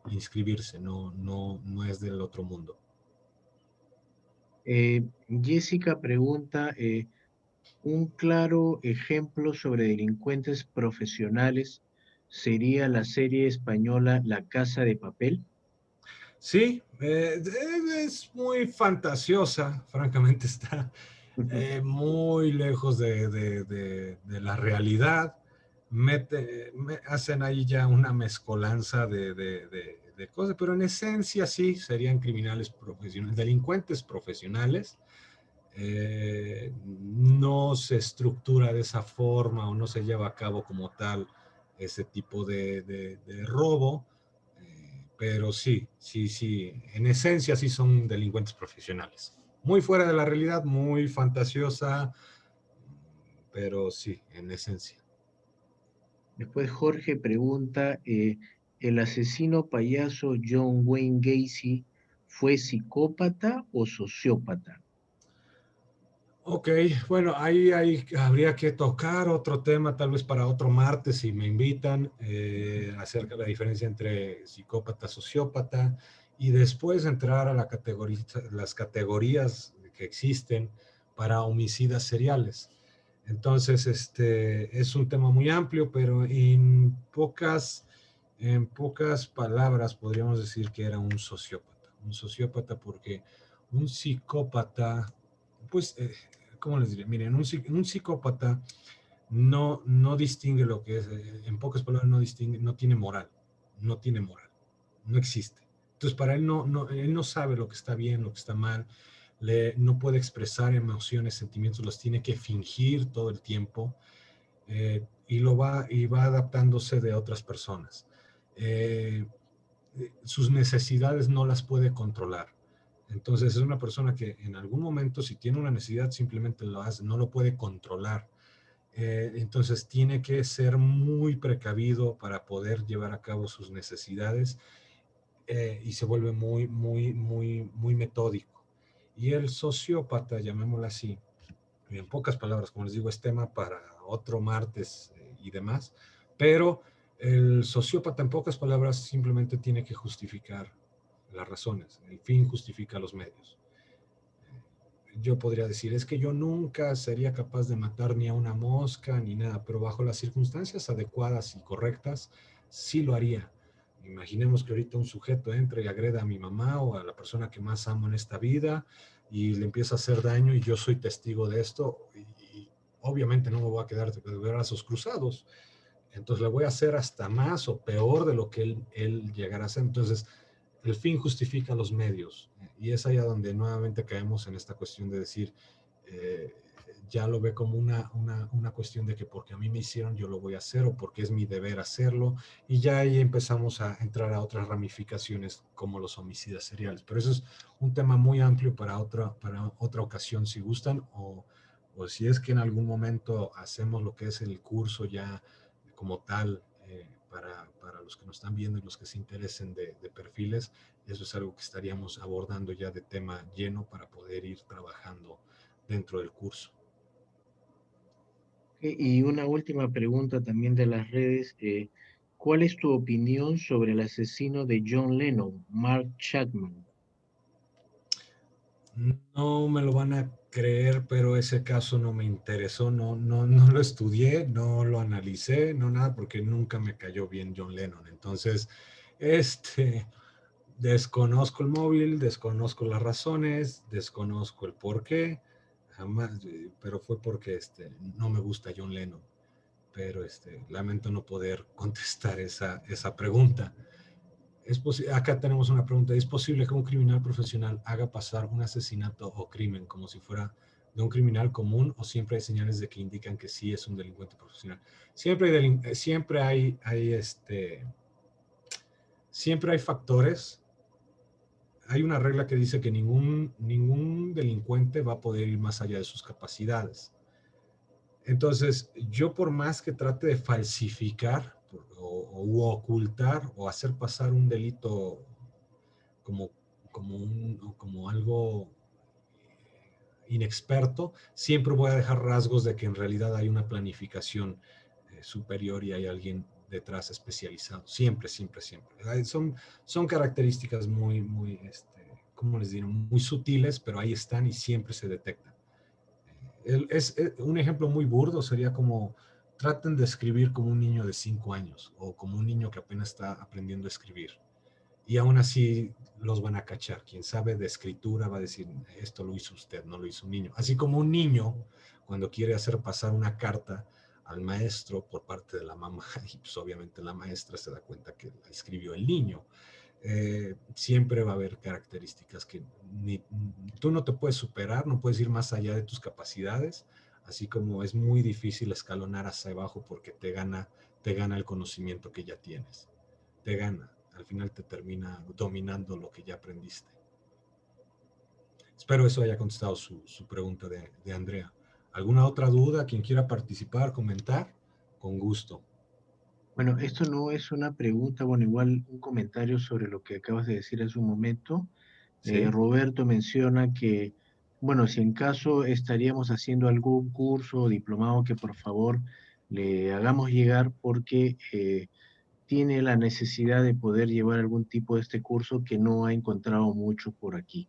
inscribirse, no es del otro mundo. Jessica pregunta, un claro ejemplo sobre delincuentes profesionales sería la serie española La Casa de Papel. Sí, es muy fantasiosa, francamente está muy lejos de la realidad. Hacen ahí ya una mezcolanza de cosas, pero en esencia sí serían criminales profesionales, delincuentes profesionales. No se estructura de esa forma o no se lleva a cabo como tal ese tipo de robo, pero sí, en esencia sí son delincuentes profesionales. Muy fuera de la realidad, muy fantasiosa, pero sí, en esencia. Después Jorge pregunta, ¿el asesino payaso John Wayne Gacy fue psicópata o sociópata? Ok, bueno, ahí habría que tocar otro tema, tal vez para otro martes, si me invitan, acerca de la diferencia entre psicópata, sociópata, y después entrar a las categorías que existen para homicidas seriales. Entonces, es un tema muy amplio, pero en pocas palabras podríamos decir que era un sociópata. Un sociópata porque un psicópata, pues, ¿cómo les diré? Miren, un psicópata no distingue lo que es, en pocas palabras, no distingue, no tiene moral, no existe. Entonces, para él él no sabe lo que está bien, lo que está mal, no puede expresar emociones, sentimientos, los tiene que fingir todo el tiempo, y va adaptándose de otras personas. Sus necesidades no las puede controlar. Entonces es una persona que en algún momento, si tiene una necesidad, simplemente lo hace, no lo puede controlar. Entonces tiene que ser muy precavido para poder llevar a cabo sus necesidades, y se vuelve muy metódico. Y el sociópata, llamémoslo así, en pocas palabras, como les digo, es tema para otro martes y demás, pero el sociópata en pocas palabras simplemente tiene que justificar las razones, el fin justifica los medios. Yo podría decir, es que yo nunca sería capaz de matar ni a una mosca ni nada, pero bajo las circunstancias adecuadas y correctas, sí lo haría. Imaginemos que ahorita un sujeto entra y agreda a mi mamá o a la persona que más amo en esta vida y le empieza a hacer daño y yo soy testigo de esto y obviamente no me voy a quedar de brazos cruzados. Entonces le voy a hacer hasta más o peor de lo que él llegará a hacer. Entonces, el fin justifica los medios. Y es allá donde nuevamente caemos en esta cuestión de decir, ya lo ve como una cuestión de que porque a mí me hicieron yo lo voy a hacer o porque es mi deber hacerlo, y ya ahí empezamos a entrar a otras ramificaciones como los homicidas seriales. Pero eso es un tema muy amplio para otra ocasión si gustan, o si es que en algún momento hacemos lo que es el curso ya como tal, para los que nos están viendo y los que se interesen de perfiles, eso es algo que estaríamos abordando ya de tema lleno para poder ir trabajando dentro del curso. Y una última pregunta también de las redes. ¿Cuál es tu opinión sobre el asesino de John Lennon, Mark Chapman? No me lo van a creer, pero ese caso no me interesó, no lo estudié, no lo analicé, no nada, porque nunca me cayó bien John Lennon. Entonces, desconozco el móvil, desconozco las razones, desconozco el por qué, jamás, pero fue porque no me gusta John Lennon. Pero lamento no poder contestar esa pregunta. Acá tenemos una pregunta. ¿Es posible que un criminal profesional haga pasar un asesinato o crimen como si fuera de un criminal común, o siempre hay señales de que indican que sí es un delincuente profesional? Siempre hay factores. Hay una regla que dice que ningún delincuente va a poder ir más allá de sus capacidades. Entonces, yo por más que trate de falsificar o ocultar o hacer pasar un delito como, como algo inexperto, siempre voy a dejar rasgos de que en realidad hay una planificación superior y hay alguien detrás especializado. Siempre, siempre, siempre. Son características muy, ¿cómo les diré? Muy sutiles, pero ahí están y siempre se detectan. Un ejemplo muy burdo sería como traten de escribir como un niño de 5 años o como un niño que apenas está aprendiendo a escribir. Y aún así los van a cachar. Quien sabe de escritura va a decir, esto lo hizo usted, no lo hizo un niño. Así como un niño, cuando quiere hacer pasar una carta al maestro por parte de la mamá, y pues obviamente la maestra se da cuenta que la escribió el niño. Siempre va a haber características que tú no te puedes superar, no puedes ir más allá de tus capacidades, así como es muy difícil escalonar hacia abajo porque te gana el conocimiento que ya tienes. Te gana, al final te termina dominando lo que ya aprendiste. Espero eso haya contestado su pregunta de Andrea. ¿Alguna otra duda? Quien quiera participar, comentar, con gusto. Bueno, esto no es una pregunta, bueno, igual un comentario sobre lo que acabas de decir hace un momento. ¿Sí? Roberto menciona que, bueno, si en caso estaríamos haciendo algún curso o diplomado, que por favor le hagamos llegar, porque tiene la necesidad de poder llevar algún tipo de este curso que no ha encontrado mucho por aquí,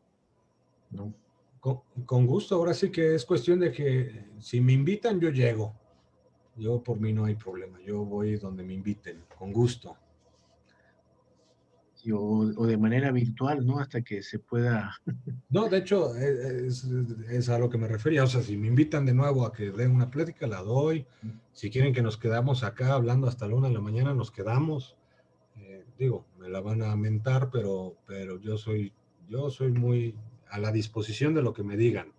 ¿no? Con gusto, ahora sí que es cuestión de que si me invitan, yo llego. Yo por mí no hay problema, yo voy donde me inviten, con gusto. O de manera virtual, ¿no? Hasta que se pueda. No, de hecho, es a lo que me refería. O sea, si me invitan de nuevo a que dé una plática, la doy. Si quieren que nos quedamos acá hablando hasta la 1 de la mañana, nos quedamos. Digo, me la van a mentar, pero yo soy muy a la disposición de lo que me digan.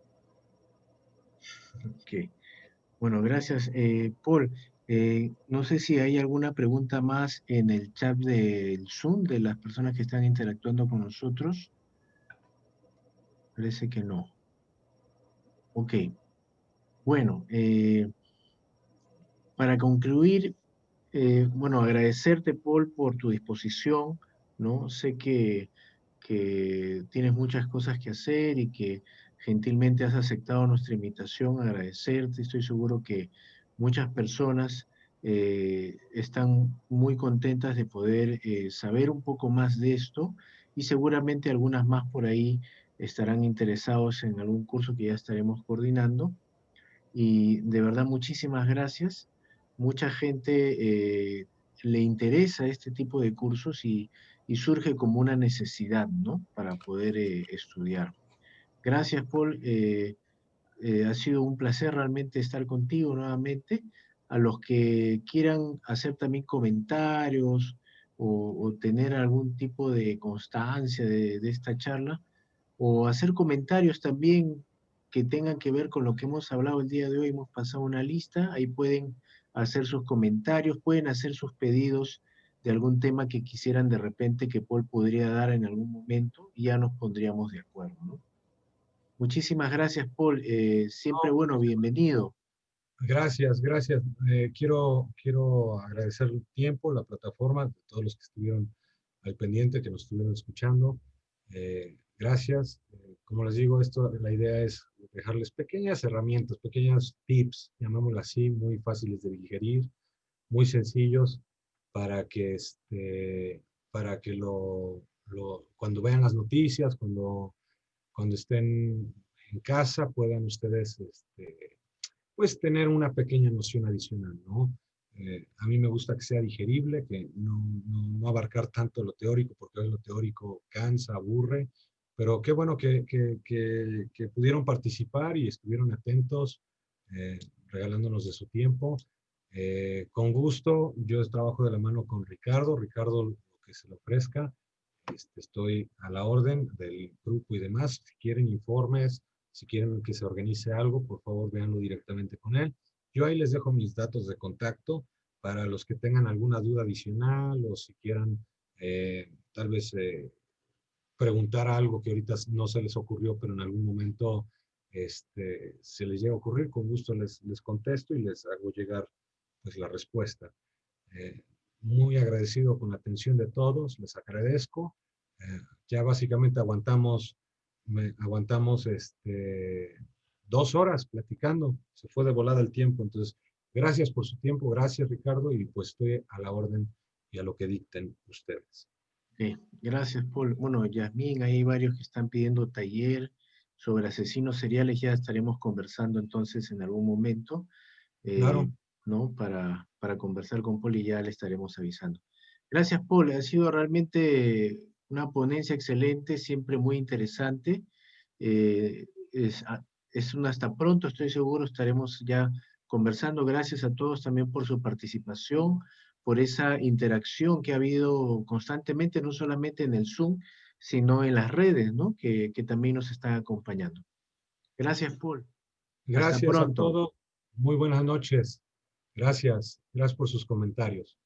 Ok. Bueno, gracias. Paul, no sé si hay alguna pregunta más en el chat del Zoom de las personas que están interactuando con nosotros. Parece que no. Ok. Bueno, para concluir, bueno, agradecerte, Paul, por tu disposición, ¿no? Sé que tienes muchas cosas que hacer y que gentilmente has aceptado nuestra invitación. Agradecerte. Estoy seguro que muchas personas están muy contentas de poder saber un poco más de esto, y seguramente algunas más por ahí estarán interesados en algún curso que ya estaremos coordinando. Y de verdad, muchísimas gracias. Mucha gente le interesa este tipo de cursos, y surge como una necesidad, ¿no? Para poder estudiar. Gracias, Paul. Ha sido un placer realmente estar contigo nuevamente. A los que quieran hacer también comentarios o tener algún tipo de constancia de esta charla, o hacer comentarios también que tengan que ver con lo que hemos hablado el día de hoy. Hemos pasado una lista, ahí pueden hacer sus comentarios, pueden hacer sus pedidos de algún tema que quisieran de repente que Paul podría dar en algún momento y ya nos pondríamos de acuerdo, ¿no? Muchísimas gracias, Paul. Siempre, bueno, bienvenido. Gracias, gracias. Quiero agradecer el tiempo, la plataforma, de todos los que estuvieron al pendiente, que nos estuvieron escuchando. Gracias. Como les digo, la idea es dejarles pequeñas herramientas, pequeños tips, llamémoslo así, muy fáciles de digerir, muy sencillos, para que, cuando vean las noticias, cuando estén en casa, puedan ustedes pues tener una pequeña noción adicional, ¿no? A mí me gusta que sea digerible, que no abarcar tanto lo teórico, porque hoy lo teórico cansa, aburre, pero qué bueno que pudieron participar y estuvieron atentos, regalándonos de su tiempo. Con gusto, yo trabajo de la mano con Ricardo, lo que se le ofrezca, estoy a la orden del grupo y demás. Si quieren informes, si quieren que se organice algo, por favor, véanlo directamente con él. Yo ahí les dejo mis datos de contacto para los que tengan alguna duda adicional o si quieran tal vez preguntar algo que ahorita no se les ocurrió, pero en algún momento se les llega a ocurrir, con gusto les contesto y les hago llegar pues la respuesta. Muy agradecido con la atención de todos, les agradezco. Ya básicamente aguantamos 2 horas platicando, se fue de volada el tiempo, entonces gracias por su tiempo, gracias Ricardo, y pues estoy a la orden y a lo que dicten ustedes. Sí, gracias, Paul. Bueno, Yasmín, hay varios que están pidiendo taller sobre asesinos seriales, ya estaremos conversando entonces en algún momento, Claro. ¿no? Para conversar con Paul y ya le estaremos avisando. Gracias, Paul. Ha sido realmente una ponencia excelente, siempre muy interesante. Es un hasta pronto, estoy seguro, estaremos ya conversando. Gracias a todos también por su participación, por esa interacción que ha habido constantemente, no solamente en el Zoom, sino en las redes, ¿no? Que también nos están acompañando. Gracias, Paul. Hasta Gracias a pronto. todos. Muy buenas noches. Gracias. Gracias por sus comentarios.